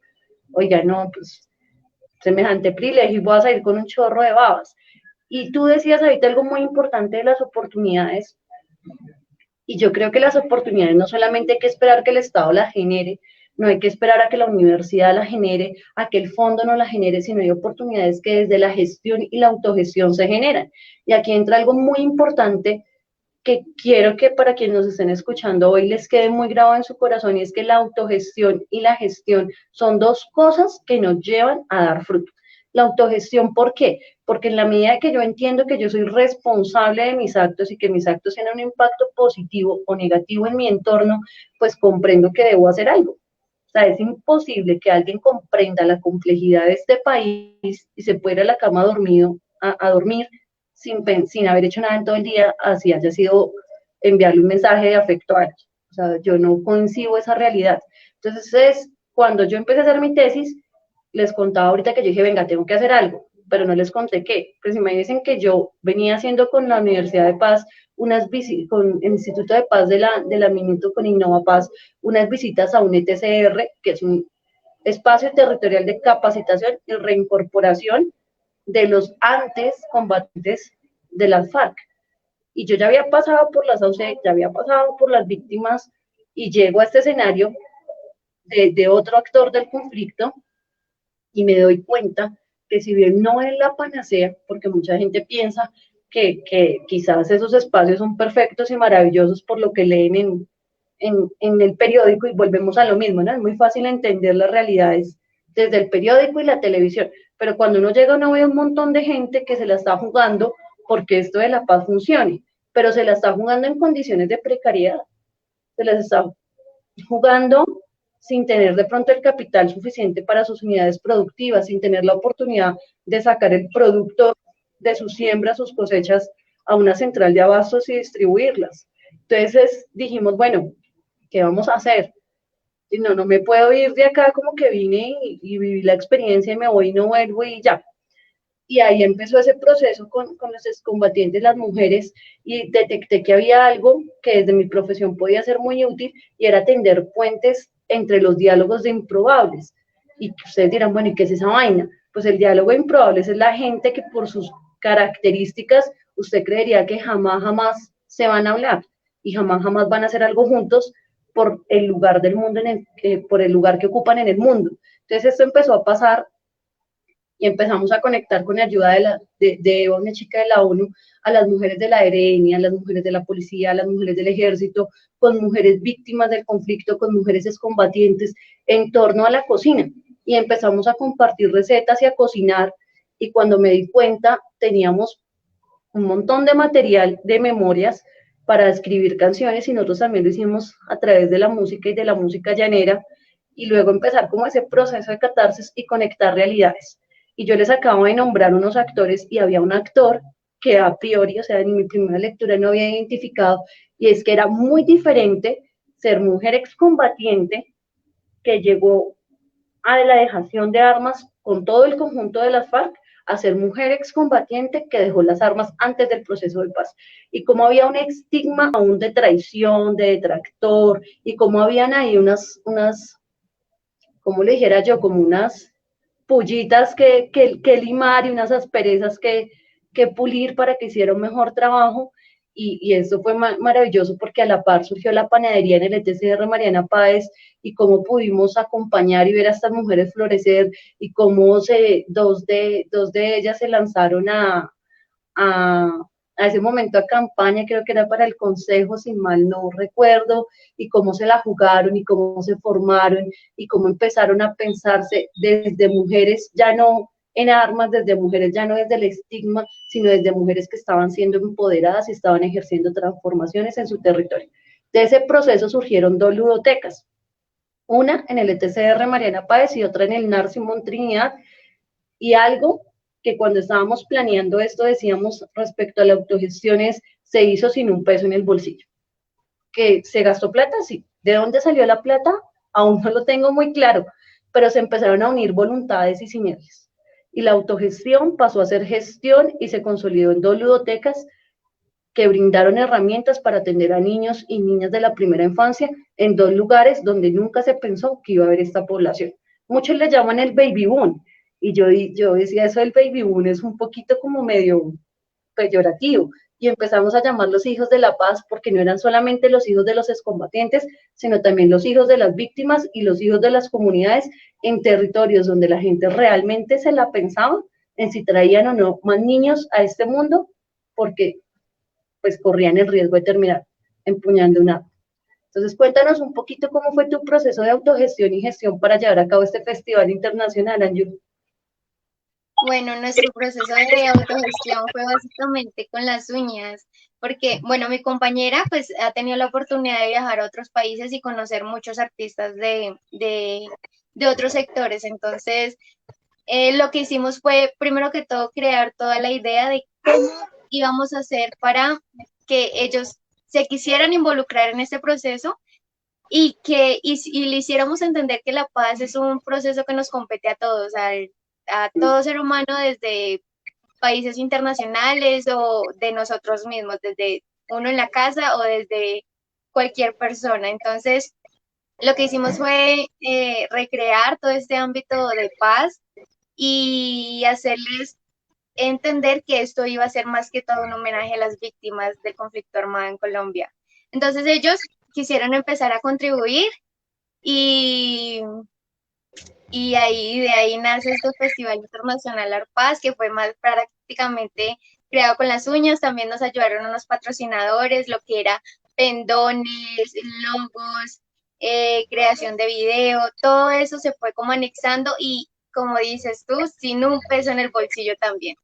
Oiga, no, pues semejante privilegio, y voy a salir con un chorro de babas. Y tú decías ahorita algo muy importante de las oportunidades, y yo creo que las oportunidades no solamente hay que esperar que el Estado las genere, No hay que esperar a que la universidad la genere, a que el fondo no la genere, sino hay oportunidades que desde la gestión y la autogestión se generan. Y aquí entra algo muy importante que quiero que para quienes nos estén escuchando hoy les quede muy grabado en su corazón, y es que la autogestión y la gestión son dos cosas que nos llevan a dar fruto. La autogestión, ¿por qué? Porque en la medida que yo entiendo que yo soy responsable de mis actos y que mis actos tienen un impacto positivo o negativo en mi entorno, pues comprendo que debo hacer algo. O sea, es imposible que alguien comprenda la complejidad de este país y se pueda ir a la cama dormido, a dormir sin haber hecho nada en todo el día, así haya sido enviarle un mensaje de afecto a alguien. O sea, yo no concibo esa realidad. Entonces, cuando yo empecé a hacer mi tesis, les contaba ahorita que yo dije, venga, tengo que hacer algo, pero no les conté qué. Pues imagínense que yo venía haciendo con la Universidad de Paz unas visitas, con el Instituto de Paz de la Minuto, con Innova Paz, unas visitas a un ETCR, que es un espacio territorial de capacitación y reincorporación de los antes combatientes de las FARC. Y yo ya había pasado por las AUC, ya había pasado por las víctimas, y llego a este escenario de otro actor del conflicto y me doy cuenta que si bien no es la panacea, porque mucha gente piensa que quizás esos espacios son perfectos y maravillosos por lo que leen en el periódico, y volvemos a lo mismo, ¿no? Es muy fácil entender las realidades desde el periódico y la televisión, pero cuando uno llega uno ve un montón de gente que se la está jugando porque esto de la paz funcione, pero se la está jugando en condiciones de precariedad, se las está jugando sin tener de pronto el capital suficiente para sus unidades productivas, sin tener la oportunidad de sacar el producto de sus siembras, sus cosechas, a una central de abastos y distribuirlas. Entonces dijimos, bueno, ¿qué vamos a hacer? Y no me puedo ir de acá como que vine y viví la experiencia y me voy y no vuelvo y ya. Y ahí empezó ese proceso con los excombatientes, las mujeres, y detecté que había algo que desde mi profesión podía ser muy útil, y era tender puentes entre los diálogos de improbables. Y ustedes dirán, bueno, ¿y qué es esa vaina? Pues el diálogo de improbables es la gente que por sus características usted creería que jamás se van a hablar y jamás van a hacer algo juntos por el lugar del mundo, por el lugar que ocupan en el mundo. Entonces esto empezó a pasar y empezamos a conectar con la ayuda de una chica de la ONU, a las mujeres de la ERENI, a las mujeres de la policía, a las mujeres del ejército, con mujeres víctimas del conflicto, con mujeres excombatientes, en torno a la cocina. Y empezamos a compartir recetas y a cocinar, y cuando me di cuenta teníamos un montón de material de memorias para escribir canciones, y nosotros también lo hicimos a través de la música y de la música llanera, y luego empezar como ese proceso de catarsis y conectar realidades. Y yo les acabo de nombrar unos actores, y había un actor que a priori, o sea, en mi primera lectura no había identificado, y es que era muy diferente ser mujer excombatiente que llegó a la dejación de armas con todo el conjunto de las FARC, a ser mujer excombatiente que dejó las armas antes del proceso de paz. Y como había un estigma aún de traición, de detractor, y como habían ahí unas, como le dijera yo, como unas pullitas que limar, y unas asperezas que pulir para que hiciera un mejor trabajo. Y eso fue maravilloso, porque a la par surgió la panadería en el ETCR Mariana Páez, y cómo pudimos acompañar y ver a estas mujeres florecer, y cómo dos de ellas se lanzaron a, a ese momento a campaña, creo que era para el consejo, si mal no recuerdo, y cómo se la jugaron y cómo se formaron y cómo empezaron a pensarse desde mujeres, ya no en armas, desde mujeres ya no desde el estigma, sino desde mujeres que estaban siendo empoderadas y estaban ejerciendo transformaciones en su territorio. De ese proceso surgieron dos ludotecas, una en el ETCR Mariana Páez y otra en el NAR Simón Trinidad, y algo que cuando estábamos planeando esto decíamos respecto a la autogestión es, se hizo sin un peso en el bolsillo. ¿Que se gastó plata? Sí. ¿De dónde salió la plata? Aún no lo tengo muy claro, pero se empezaron a unir voluntades y sinergias. Y la autogestión pasó a ser gestión y se consolidó en dos ludotecas que brindaron herramientas para atender a niños y niñas de la primera infancia en dos lugares donde nunca se pensó que iba a haber esta población. Muchos le llaman el baby boom, y yo decía, eso del baby boom es un poquito como medio peyorativo, y empezamos a llamarlos hijos de la paz porque no eran solamente los hijos de los excombatientes, sino también los hijos de las víctimas y los hijos de las comunidades en territorios donde la gente realmente se la pensaba en si traían o no más niños a este mundo, porque pues corrían el riesgo de terminar empuñando un arma. Entonces, cuéntanos un poquito cómo fue tu proceso de autogestión y gestión para llevar a cabo este festival internacional, Anju. Bueno, nuestro proceso de autogestión fue básicamente con las uñas, porque, bueno, mi compañera pues ha tenido la oportunidad de viajar a otros países y conocer muchos artistas de otros sectores. Entonces, lo que hicimos fue, primero que todo, crear toda la idea de cómo íbamos a hacer para que ellos se quisieran involucrar en este proceso y le hiciéramos entender que la paz es un proceso que nos compete a todos, a todo ser humano, desde países internacionales o de nosotros mismos, desde uno en la casa o desde cualquier persona. Entonces, lo que hicimos fue recrear todo este ámbito de paz y hacerles entender que esto iba a ser más que todo un homenaje a las víctimas del conflicto armado en Colombia. Entonces ellos quisieron empezar a contribuir y, de ahí nace este Festival Internacional Arpaz, que fue más prácticamente creado con las uñas. También nos ayudaron unos patrocinadores, lo que era pendones, logos, creación de video, todo eso se fue como anexando y, como dices tú, sin un peso en el bolsillo también.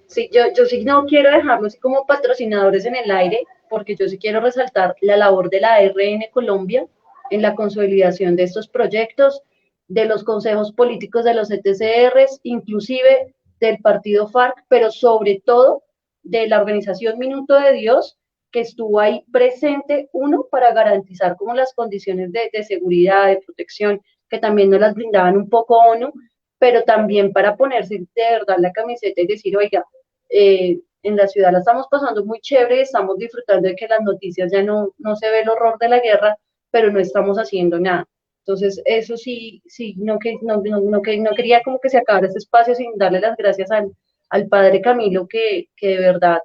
Sí, yo sí no quiero dejarlo así como patrocinadores en el aire, porque yo sí quiero resaltar la labor de la RN Colombia en la consolidación de estos proyectos, de los consejos políticos de los ETCRs, inclusive del partido FARC, pero sobre todo de la organización Minuto de Dios, que estuvo ahí presente, uno, para garantizar como las condiciones de seguridad, de protección, que también nos las brindaban un poco ONU, pero también para ponerse de verdad la camiseta y decir, oiga, en la ciudad la estamos pasando muy chévere, estamos disfrutando de que las noticias ya no se ve el horror de la guerra, pero no estamos haciendo nada. Entonces, eso sí, no quería como que se acabara este espacio sin darle las gracias al padre Camilo, que de verdad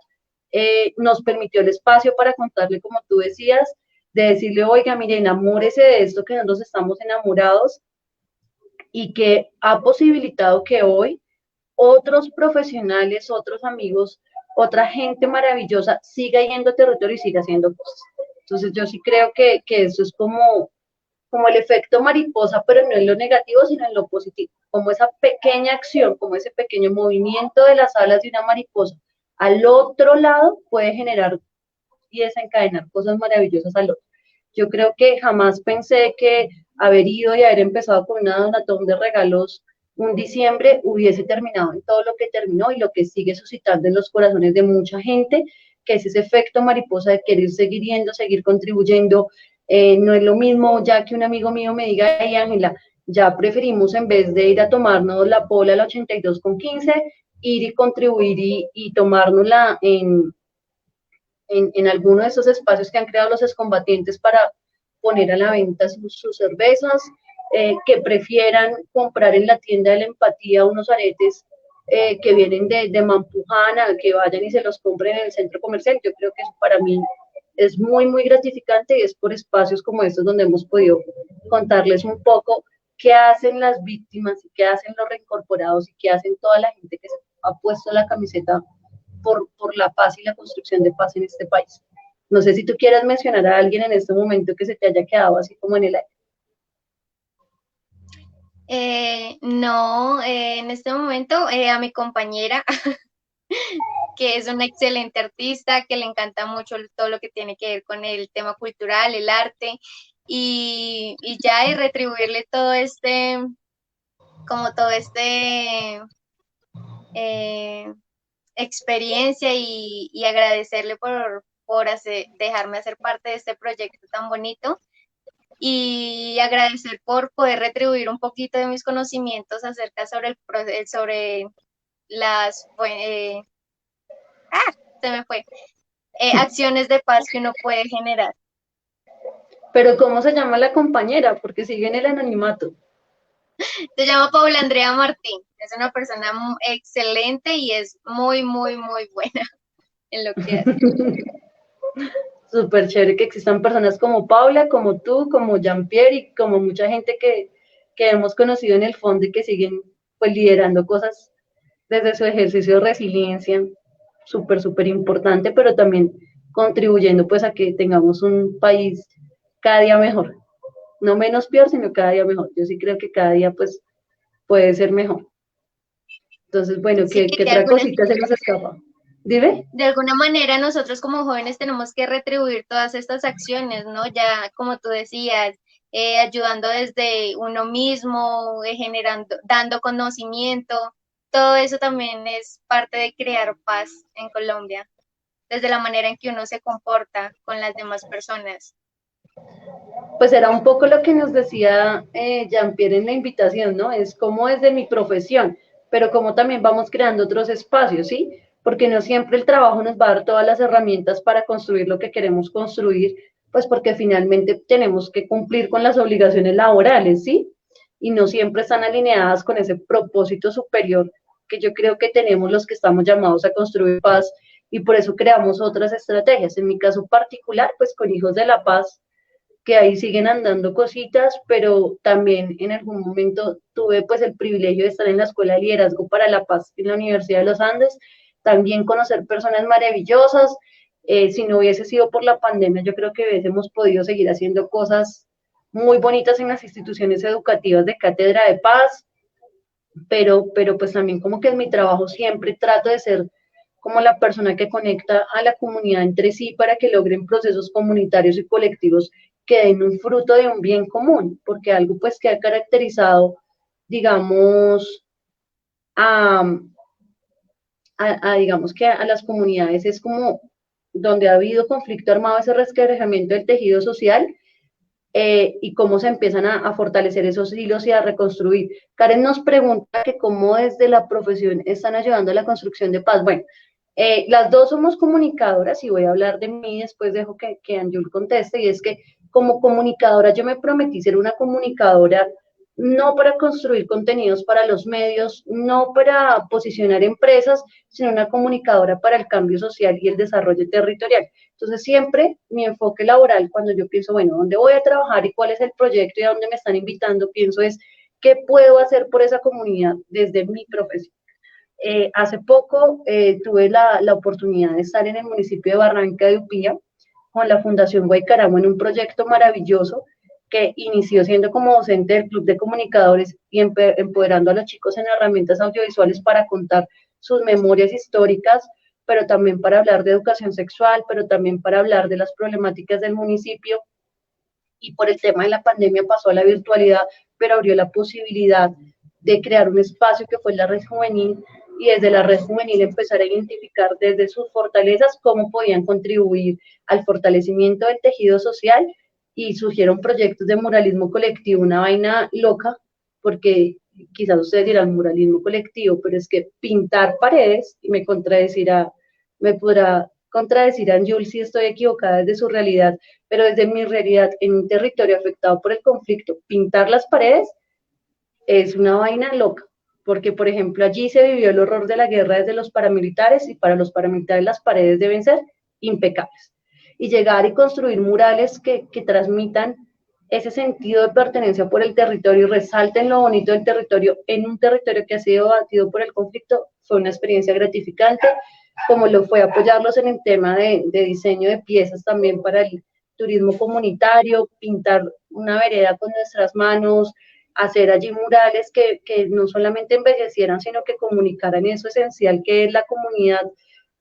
nos permitió el espacio para contarle, como tú decías, de decirle, oiga, mire, enamórese de esto que nosotros estamos enamorados, y que ha posibilitado que hoy otros profesionales, otros amigos, otra gente maravillosa siga yendo a territorio y siga haciendo cosas. Entonces yo sí creo que eso es como el efecto mariposa, pero no en lo negativo, sino en lo positivo, como esa pequeña acción, como ese pequeño movimiento de las alas de una mariposa al otro lado puede generar y desencadenar cosas maravillosas al otro. Yo creo que jamás pensé que haber ido y haber empezado con una donatón de regalos un diciembre hubiese terminado en todo lo que terminó y lo que sigue suscitando en los corazones de mucha gente, que es ese efecto mariposa de querer seguir yendo, seguir contribuyendo. No es lo mismo ya que un amigo mío me diga, hey Ángela, ya preferimos en vez de ir a tomarnos la pola al 82,15, ir y contribuir y tomárnosla en alguno de esos espacios que han creado los excombatientes para poner a la venta sus cervezas, que prefieran comprar en la tienda de la empatía unos aretes que vienen de Mampujana, que vayan y se los compren en el centro comercial. Yo creo que eso para mí es muy, muy gratificante y es por espacios como estos donde hemos podido contarles un poco qué hacen las víctimas y qué hacen los reincorporados y qué hacen toda la gente que se ha puesto la camiseta por la paz y la construcción de paz en este país. No sé si tú quieras mencionar a alguien en este momento que se te haya quedado así como en el aire. No, en este momento a mi compañera, que es una excelente artista, que le encanta mucho todo lo que tiene que ver con el tema cultural, el arte, y ya y retribuirle todo como todo eh, experiencia y agradecerle por dejarme hacer parte de este proyecto tan bonito y agradecer por poder retribuir un poquito de mis conocimientos acerca sobre las, se me fue, acciones de paz que uno puede generar. Pero ¿cómo se llama la compañera? Porque sigue en el anonimato. Se llama Paula Andrea Martín, es una persona excelente y es muy, muy, muy buena. en lo que hace. Súper chévere que existan personas como Paula, como tú, como Jean-Pierre y como mucha gente que hemos conocido en el fondo y que siguen pues liderando cosas desde su ejercicio de resiliencia, súper, súper importante, pero también contribuyendo pues a que tengamos un país cada día mejor, no menos peor, sino cada día mejor. Yo sí creo que cada día pues puede ser mejor. Entonces, bueno, Sí, ¿qué otra cosita se nos escapa? Dime. de alguna manera nosotros como jóvenes tenemos que retribuir todas estas acciones, ¿no? Ya como tú decías, ayudando desde uno mismo, generando, dando conocimiento, todo eso también es parte de crear paz en Colombia, desde la manera en que uno se comporta con las demás personas. Pues era un poco lo que nos decía Jean-Pierre en la invitación, ¿no? Es como desde mi profesión, pero como también vamos creando otros espacios, ¿sí? Porque no siempre el trabajo nos va a dar todas las herramientas para construir lo que queremos construir, pues porque finalmente tenemos que cumplir con las obligaciones laborales, ¿sí? Y no siempre están alineadas con ese propósito superior que yo creo que tenemos los que estamos llamados a construir paz y por eso creamos otras estrategias. En mi caso particular, pues con Hijos de la Paz, que ahí siguen andando cositas, pero también en algún momento tuve pues el privilegio de estar en la Escuela de Liderazgo para la Paz en la Universidad de los Andes, también conocer personas maravillosas. Si no hubiese sido por la pandemia, yo creo que hubiésemos podido seguir haciendo cosas muy bonitas en las instituciones educativas de Cátedra de Paz, pero pues también como que en mi trabajo siempre trato de ser como la persona que conecta a la comunidad entre sí para que logren procesos comunitarios y colectivos que den un fruto de un bien común, porque algo pues que ha caracterizado, digamos, a, digamos que a las comunidades es como donde ha habido conflicto armado, ese resquebrajamiento del tejido social, y cómo se empiezan a fortalecer esos hilos y a reconstruir. Karen nos pregunta que cómo desde la profesión están ayudando a la construcción de paz. Bueno, las dos somos comunicadoras y voy a hablar de mí, después dejo que Anjul conteste, y es que como comunicadora yo me prometí ser una comunicadora no para construir contenidos para los medios, no para posicionar empresas, sino una comunicadora para el cambio social y el desarrollo territorial. Entonces siempre mi enfoque laboral, cuando yo pienso, bueno, ¿dónde voy a trabajar y cuál es el proyecto y a dónde me están invitando? Pienso es, ¿qué puedo hacer por esa comunidad desde mi profesión? Hace poco tuve la oportunidad de estar en el municipio de Barranca de Upía con la Fundación Guaycaramo en un proyecto maravilloso que inició siendo como docente del Club de Comunicadores y empoderando a los chicos en herramientas audiovisuales para contar sus memorias históricas, pero también para hablar de educación sexual, pero también para hablar de las problemáticas del municipio. Y por el tema de la pandemia pasó a la virtualidad, pero abrió la posibilidad de crear un espacio que fue la red juvenil y desde la red juvenil empezar a identificar desde sus fortalezas cómo podían contribuir al fortalecimiento del tejido social y surgieron proyectos de muralismo colectivo, una vaina loca, porque quizás ustedes dirán muralismo colectivo, pero es que pintar paredes, y me podrá contradecir a Anjul si estoy equivocada desde su realidad, pero desde mi realidad en un territorio afectado por el conflicto, pintar las paredes es una vaina loca, porque por ejemplo allí se vivió el horror de la guerra desde los paramilitares y para los paramilitares las paredes deben ser impecables. Y llegar y construir murales que transmitan ese sentido de pertenencia por el territorio y resalten lo bonito del territorio en un territorio que ha sido batido por el conflicto fue una experiencia gratificante, como lo fue apoyarlos en el tema de diseño de piezas también para el turismo comunitario, pintar una vereda con nuestras manos, hacer allí murales que no solamente embellecieran, sino que comunicaran eso esencial que es la comunidad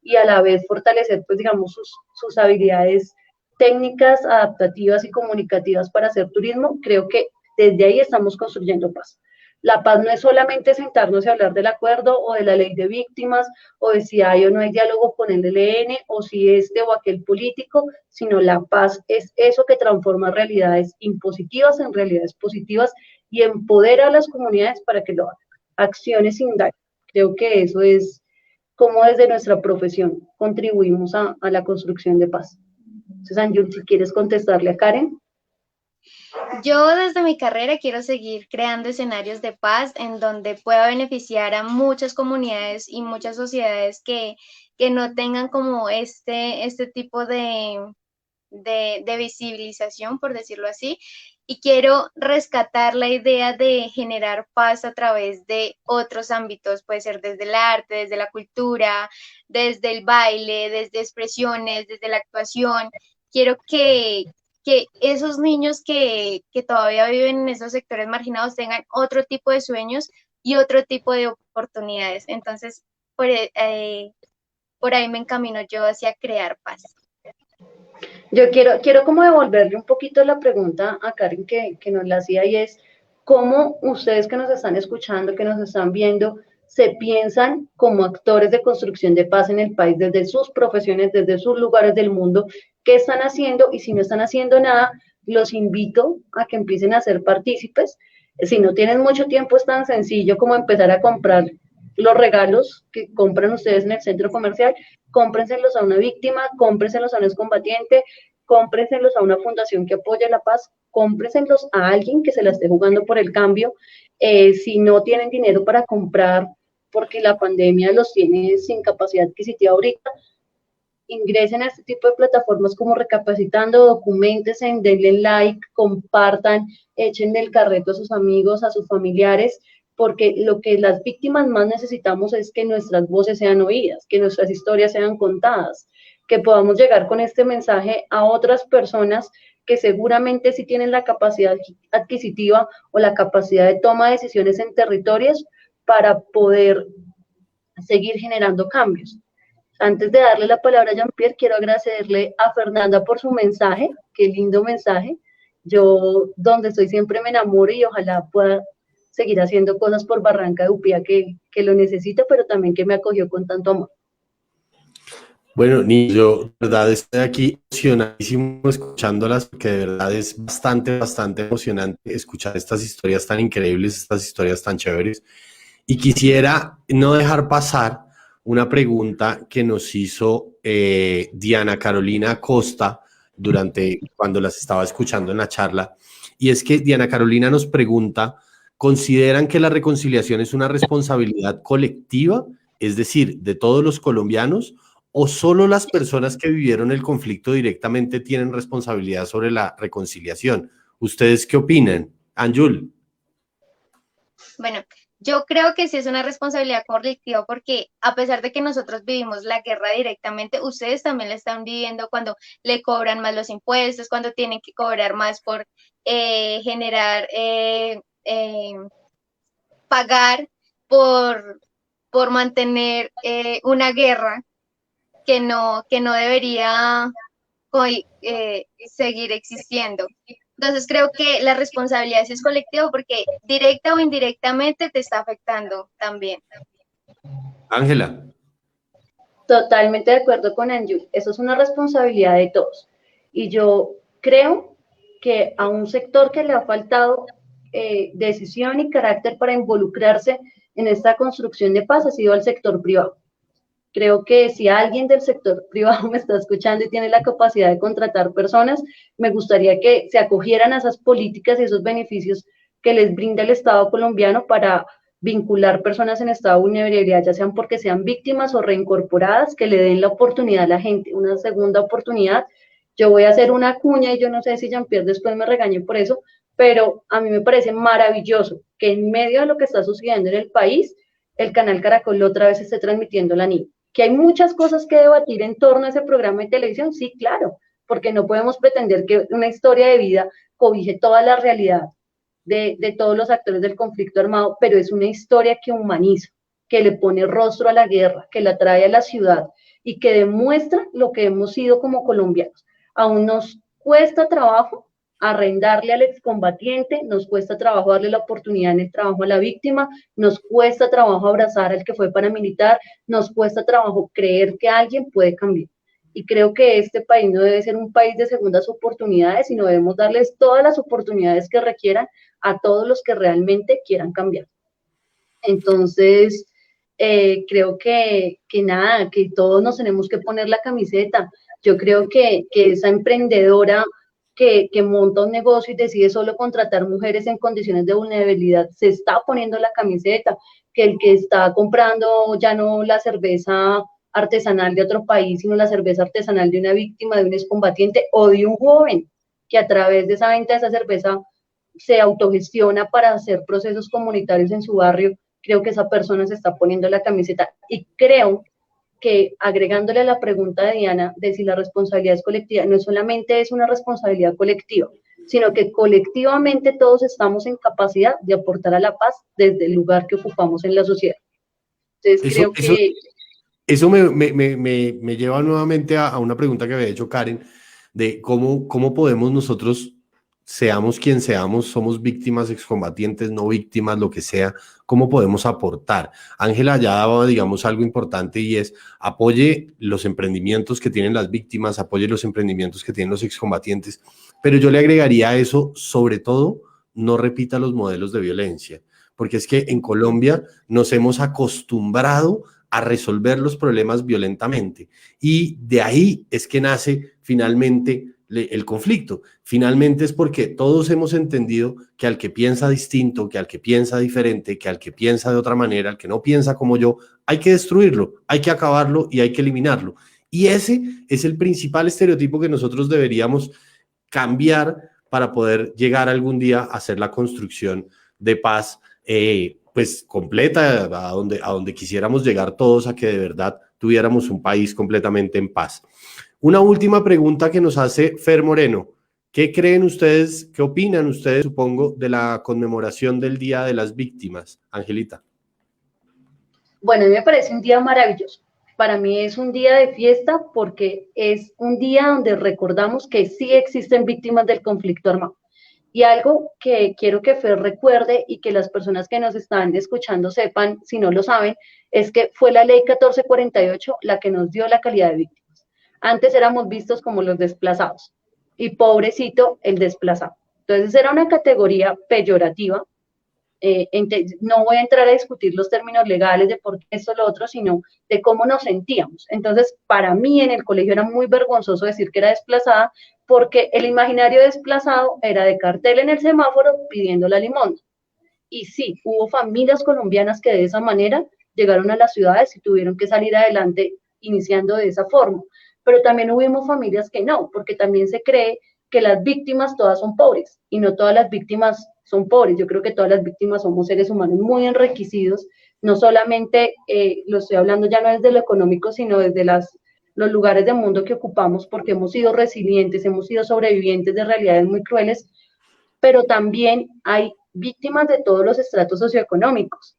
y a la vez fortalecer, pues digamos, sus habilidades técnicas, adaptativas y comunicativas para hacer turismo. Creo que desde ahí estamos construyendo paz. La paz no es solamente sentarnos y hablar del acuerdo o de la ley de víctimas o de si hay o no hay diálogo con el ELN o si este o aquel político, sino la paz es eso que transforma realidades impositivas en realidades positivas y empodera a las comunidades para que lo hagan. Acciones sin daño. Creo que eso es como desde nuestra profesión contribuimos a la construcción de paz. Entonces, Anjul, si quieres contestarle a Karen. Yo desde mi carrera quiero seguir creando escenarios de paz en donde pueda beneficiar a muchas comunidades y muchas sociedades que que no tengan como este tipo de visibilización, por decirlo así, y quiero rescatar la idea de generar paz a través de otros ámbitos, puede ser desde el arte, desde la cultura, desde el baile, desde expresiones, desde la actuación. Quiero que esos niños que todavía viven en esos sectores marginados tengan otro tipo de sueños y otro tipo de oportunidades. Entonces, por ahí me encamino yo hacia crear paz. Yo quiero como devolverle un poquito la pregunta a Karen que nos la hacía y es, ¿cómo ustedes que nos están escuchando, que nos están viendo, se piensan como actores de construcción de paz en el país desde sus profesiones, desde sus lugares del mundo? ¿Qué están haciendo? Y si no están haciendo nada, los invito a que empiecen a ser partícipes. Si no tienen mucho tiempo, es tan sencillo como empezar a comprar los regalos que compran ustedes en el centro comercial, cómprenselos a una víctima, cómprenselos a un excombatiente, cómprenselos a una fundación que apoya la paz, cómprenselos a alguien que se la esté jugando por el cambio. Si no tienen dinero para comprar, porque la pandemia los tiene sin capacidad adquisitiva ahorita, ingresen a este tipo de plataformas como Recapacitando, documentense, denle like, compartan, echen del carreto a sus amigos, a sus familiares, porque lo que las víctimas más necesitamos es que nuestras voces sean oídas, que nuestras historias sean contadas, que podamos llegar con este mensaje a otras personas que seguramente sí tienen la capacidad adquisitiva o la capacidad de toma de decisiones en territorios para poder seguir generando cambios. Antes de darle la palabra a Jean-Pierre, quiero agradecerle a Fernanda por su mensaje, qué lindo mensaje. Yo, donde estoy, siempre me enamoro y ojalá pueda seguir haciendo cosas por Barranca de Upía que lo necesito, pero también que me acogió con tanto amor. Bueno, ni yo, de verdad, estoy aquí emocionadísimo escuchándolas, porque de verdad es bastante emocionante escuchar estas historias tan increíbles, estas historias tan chéveres. Y quisiera no dejar pasar una pregunta que nos hizo Diana Carolina Costa cuando las estaba escuchando en la charla. Y es que Diana Carolina nos pregunta, ¿consideran que la reconciliación es una responsabilidad colectiva, es decir, de todos los colombianos, o solo las personas que vivieron el conflicto directamente tienen responsabilidad sobre la reconciliación? ¿Ustedes qué opinan? Anjul. Bueno, yo creo que sí es una responsabilidad colectiva porque a pesar de que nosotros vivimos la guerra directamente, ustedes también la están viviendo cuando le cobran más los impuestos, cuando tienen que cobrar más por generar, pagar por mantener una guerra que no debería seguir existiendo. Entonces creo que la responsabilidad sí es colectiva porque directa o indirectamente te está afectando también. Ángela. Totalmente de acuerdo con Anju. Eso es una responsabilidad de todos. Y yo creo que a un sector que le ha faltado decisión y carácter para involucrarse en esta construcción de paz ha sido al sector privado. Creo que si alguien del sector privado me está escuchando y tiene la capacidad de contratar personas, me gustaría que se acogieran a esas políticas y esos beneficios que les brinda el Estado colombiano para vincular personas en estado de vulnerabilidad, ya sean porque sean víctimas o reincorporadas, que le den la oportunidad a la gente, una segunda oportunidad. Yo voy a hacer una cuña y yo no sé si Jean-Pierre después me regañe por eso, pero a mí me parece maravilloso que en medio de lo que está sucediendo en el país, el canal Caracol otra vez esté transmitiendo la NIV. Que hay muchas cosas que debatir en torno a ese programa de televisión, sí, claro, porque no podemos pretender que una historia de vida cobije toda la realidad de todos los actores del conflicto armado, pero es una historia que humaniza, que le pone rostro a la guerra, que la trae a la ciudad y que demuestra lo que hemos sido como colombianos. Aún nos cuesta trabajo arrendarle al excombatiente, nos cuesta trabajo darle la oportunidad en el trabajo a la víctima, nos cuesta trabajo abrazar al que fue paramilitar, nos cuesta trabajo creer que alguien puede cambiar. Y creo que este país no debe ser un país de segundas oportunidades, sino debemos darles todas las oportunidades que requieran a todos los que realmente quieran cambiar. Entonces, creo que nada, que todos nos tenemos que poner la camiseta. Yo creo que esa emprendedora que monta un negocio y decide solo contratar mujeres en condiciones de vulnerabilidad, se está poniendo la camiseta, que el que está comprando ya no la cerveza artesanal de otro país, sino la cerveza artesanal de una víctima, de un excombatiente o de un joven que a través de esa venta de esa cerveza se autogestiona para hacer procesos comunitarios en su barrio. Creo que esa persona se está poniendo la camiseta y creo que agregándole a la pregunta de Diana de si la responsabilidad es colectiva, no solamente es una responsabilidad colectiva, sino que colectivamente todos estamos en capacidad de aportar a la paz desde el lugar que ocupamos en la sociedad. Entonces Eso, creo eso, que eso me lleva nuevamente a una pregunta que había hecho Karen, de cómo podemos nosotros, seamos quien seamos, somos víctimas, excombatientes, no víctimas, lo que sea, cómo podemos aportar. Ángela ya daba, digamos, algo importante y es apoye los emprendimientos que tienen las víctimas, apoye los emprendimientos que tienen los excombatientes, pero yo le agregaría a eso, sobre todo, no repita los modelos de violencia, porque es que en Colombia nos hemos acostumbrado a resolver los problemas violentamente. Y de ahí es que nace finalmente el conflicto. Finalmente es porque todos hemos entendido que al que piensa distinto, que al que piensa diferente, que al que piensa de otra manera, al que no piensa como yo, hay que destruirlo, hay que acabarlo y hay que eliminarlo. Y ese es el principal estereotipo que nosotros deberíamos cambiar para poder llegar algún día a hacer la construcción de paz pues completa, a donde quisiéramos llegar todos, a que de verdad tuviéramos un país completamente en paz. Una última pregunta que nos hace Fer Moreno. ¿Qué creen ustedes, qué opinan ustedes, supongo, de la conmemoración del Día de las Víctimas? Angelita. bueno, a mí me parece un día maravilloso. Para mí es un día de fiesta porque es un día donde recordamos que sí existen víctimas del conflicto armado. Y algo que quiero que Fer recuerde y que las personas que nos están escuchando sepan, si no lo saben, es que fue la ley 1448 la que nos dio la calidad de víctimas. Antes éramos vistos como los desplazados y pobrecito el desplazado. Entonces era una categoría peyorativa. No voy a entrar a discutir los términos legales de por qué esto o lo otro, sino de cómo nos sentíamos. Entonces, para mí en el colegio era muy vergonzoso decir que era desplazada, porque el imaginario desplazado era de cartel en el semáforo pidiendo la limosna. Y sí, hubo familias colombianas que de esa manera llegaron a las ciudades y tuvieron que salir adelante iniciando de esa forma. Pero también hubimos familias que no, porque también se cree que las víctimas todas son pobres y no todas las víctimas son pobres. Yo creo que todas las víctimas somos seres humanos muy enriquecidos, no solamente lo estoy hablando ya no desde lo económico, sino desde los lugares del mundo que ocupamos, porque hemos sido resilientes, hemos sido sobrevivientes de realidades muy crueles, pero también hay víctimas de todos los estratos socioeconómicos.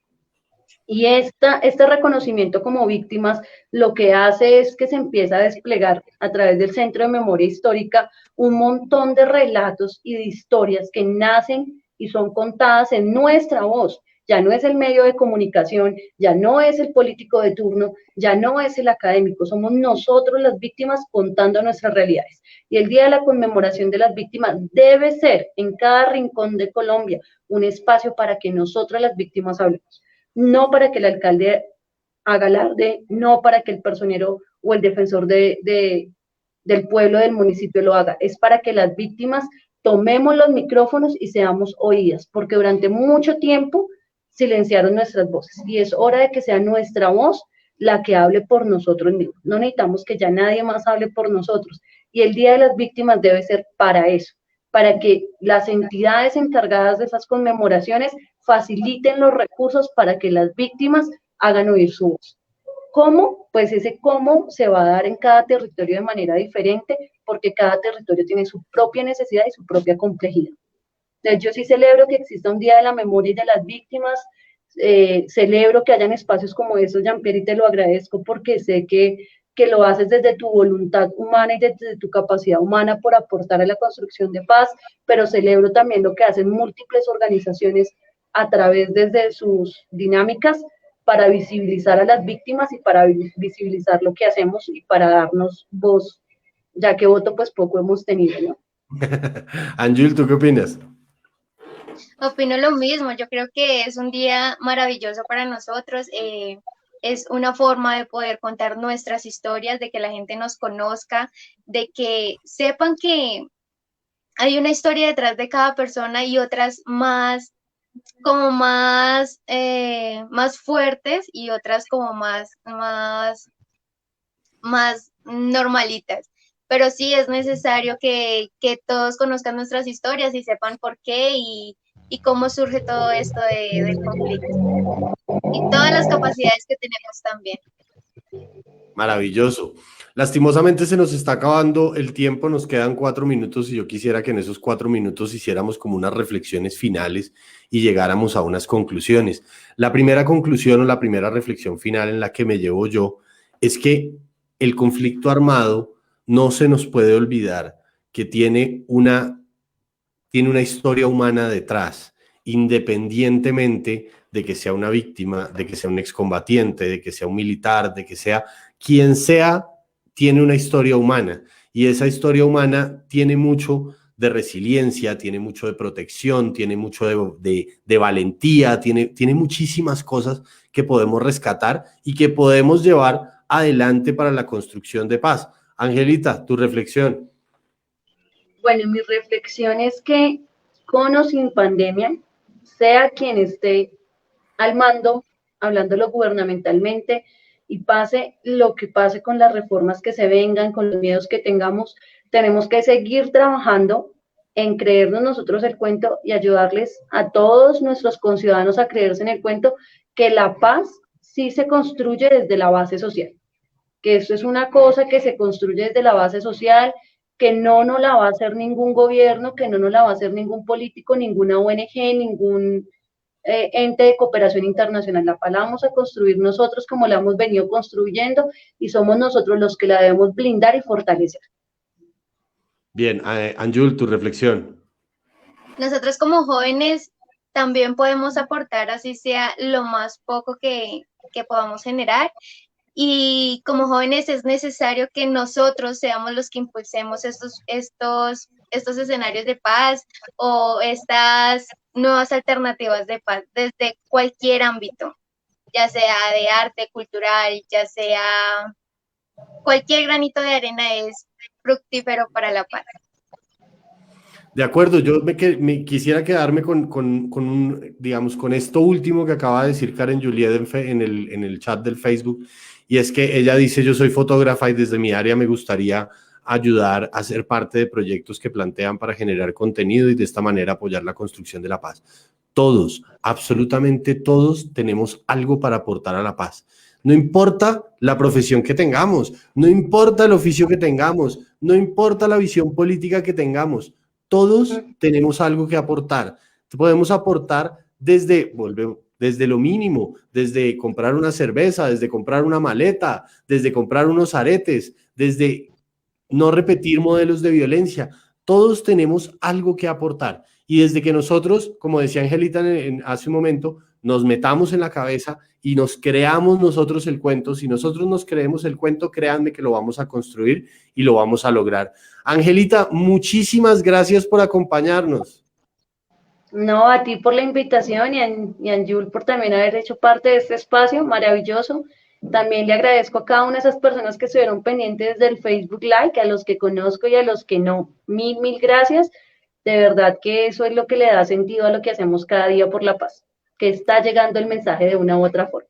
Y este reconocimiento como víctimas lo que hace es que se empieza a desplegar a través del Centro de Memoria Histórica un montón de relatos y de historias que nacen y son contadas en nuestra voz. Ya no es el medio de comunicación, ya no es el político de turno, ya no es el académico, somos nosotros las víctimas contando nuestras realidades. Y el Día de la Conmemoración de las Víctimas debe ser en cada rincón de Colombia un espacio para que nosotras las víctimas hablemos, no para que el alcalde haga alarde, no para que el personero o el defensor del pueblo, del municipio lo haga, es para que las víctimas tomemos los micrófonos y seamos oídas, porque durante mucho tiempo silenciaron nuestras voces y es hora de que sea nuestra voz la que hable por nosotros mismos. No necesitamos que ya nadie más hable por nosotros y el Día de las Víctimas debe ser para eso, para que las entidades encargadas de esas conmemoraciones faciliten los recursos para que las víctimas hagan oír su voz. ¿Cómo? Pues ese cómo se va a dar en cada territorio de manera diferente, porque cada territorio tiene su propia necesidad y su propia complejidad. Entonces, yo sí celebro que exista un Día de la Memoria y de las Víctimas, celebro que hayan espacios como esos, Jean-Pierre, y te lo agradezco porque sé que lo haces desde tu voluntad humana y desde tu capacidad humana por aportar a la construcción de paz, pero celebro también lo que hacen múltiples organizaciones a través desde sus dinámicas para visibilizar a las víctimas y para visibilizar lo que hacemos y para darnos voz, ya que voto pues poco hemos tenido, ¿no? Anjul, ¿tú qué opinas? Opino lo mismo, yo creo que es un día maravilloso para nosotros, es una forma de poder contar nuestras historias, de que la gente nos conozca, de que sepan que hay una historia detrás de cada persona y otras más, como más, más fuertes y otras como más más normalitas. Pero sí es necesario que todos conozcan nuestras historias y sepan por qué y cómo surge todo esto del conflicto y todas las capacidades que tenemos también. Maravilloso. Lastimosamente se nos está acabando el tiempo, nos quedan 4 minutos y yo quisiera que en esos 4 minutos hiciéramos como unas reflexiones finales y llegáramos a unas conclusiones. La primera conclusión o la primera reflexión final en la que me llevo yo es que el conflicto armado no se nos puede olvidar que tiene una historia humana detrás, independientemente de que sea una víctima, de que sea un excombatiente, de que sea un militar, de que sea quien sea, tiene una historia humana. Y esa historia humana tiene mucho de resiliencia, tiene mucho de protección, tiene mucho de valentía, tiene muchísimas cosas que podemos rescatar y que podemos llevar adelante para la construcción de paz. Angelita, tu reflexión. Bueno, mi reflexión es que con o sin pandemia, sea quien esté al mando, hablándolo gubernamentalmente, y pase lo que pase con las reformas que se vengan, con los miedos que tengamos, tenemos que seguir trabajando en creernos nosotros el cuento y ayudarles a todos nuestros conciudadanos a creerse en el cuento que la paz sí se construye desde la base social, que eso es una cosa que se construye desde la base social, que no nos la va a hacer ningún gobierno, que no nos la va a hacer ningún político, ninguna ONG, ningún ente de cooperación internacional. La paz la vamos a construir nosotros como la hemos venido construyendo y somos nosotros los que la debemos blindar y fortalecer. Bien, Anjul, tu reflexión. Nosotros como jóvenes también podemos aportar, así sea lo más poco que podamos generar. Y como jóvenes es necesario que nosotros seamos los que impulsemos estos escenarios de paz o estas nuevas alternativas de paz desde cualquier ámbito, ya sea de arte, cultural, ya sea cualquier granito de arena es fructífero para la paz. De acuerdo, yo me quisiera quedarme digamos, con esto último que acaba de decir Karen Juliet en el chat del Facebook, y es que ella dice: yo soy fotógrafa y desde mi área me gustaría ayudar a ser parte de proyectos que plantean para generar contenido y de esta manera apoyar la construcción de la paz. Todos, absolutamente todos, tenemos algo para aportar a la paz. No importa la profesión que tengamos, no importa el oficio que tengamos, no importa la visión política que tengamos. Todos tenemos algo que aportar. Podemos aportar desde lo mínimo, desde comprar una cerveza, desde comprar una maleta, desde comprar unos aretes, desde no repetir modelos de violencia. Todos tenemos algo que aportar. Y desde que nosotros, como decía Angelita hace un momento, nos metamos en la cabeza y nos creamos nosotros el cuento. Si nosotros nos creemos el cuento, créanme que lo vamos a construir y lo vamos a lograr. Angelita, muchísimas gracias por acompañarnos. No, a ti por la invitación y a Anjul por también haber hecho parte de este espacio maravilloso. También le agradezco a cada una de esas personas que estuvieron pendientes del Facebook Live, a los que conozco y a los que no. Mil gracias. De verdad que eso es lo que le da sentido a lo que hacemos cada día por la paz, que está llegando el mensaje de una u otra forma.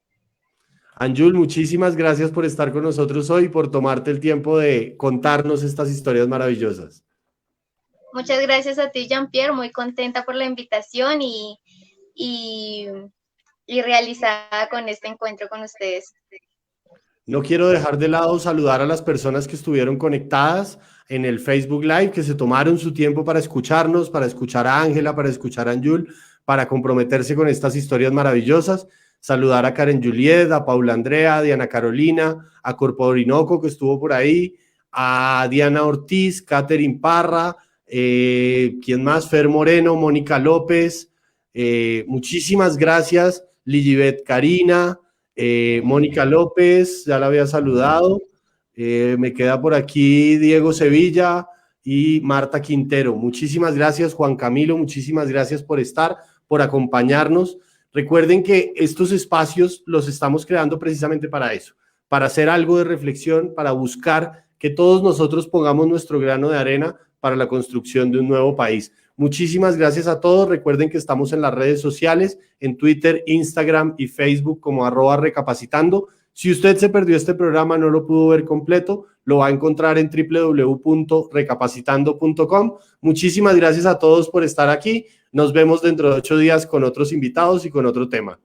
Anjul, muchísimas gracias por estar con nosotros hoy, por tomarte el tiempo de contarnos estas historias maravillosas. Muchas gracias a ti, Jean-Pierre, muy contenta por la invitación y realizada con este encuentro con ustedes. No quiero dejar de lado saludar a las personas que estuvieron conectadas en el Facebook Live, que se tomaron su tiempo para escucharnos, para escuchar a Ángela, para escuchar a Anjul, para comprometerse con estas historias maravillosas. Saludar a Karen Juliet, a Paula Andrea, a Diana Carolina, a Corpo Orinoco, que estuvo por ahí, a Diana Ortiz, Catherine Parra, ¿quién más? Fer Moreno, Mónica López, muchísimas gracias, Ligibet Karina, Mónica López, ya la había saludado, me queda por aquí Diego Sevilla y Marta Quintero. Muchísimas gracias, Juan Camilo, muchísimas gracias por estar, por acompañarnos. Recuerden que estos espacios los estamos creando precisamente para eso, para hacer algo de reflexión, para buscar que todos nosotros pongamos nuestro grano de arena para la construcción de un nuevo país. Muchísimas gracias a todos. Recuerden que estamos en las redes sociales, en Twitter, Instagram y Facebook como @recapacitando. Si usted se perdió este programa, no lo pudo ver completo, lo va a encontrar en www.recapacitando.com. Muchísimas gracias a todos por estar aquí. Nos vemos dentro de 8 días con otros invitados y con otro tema.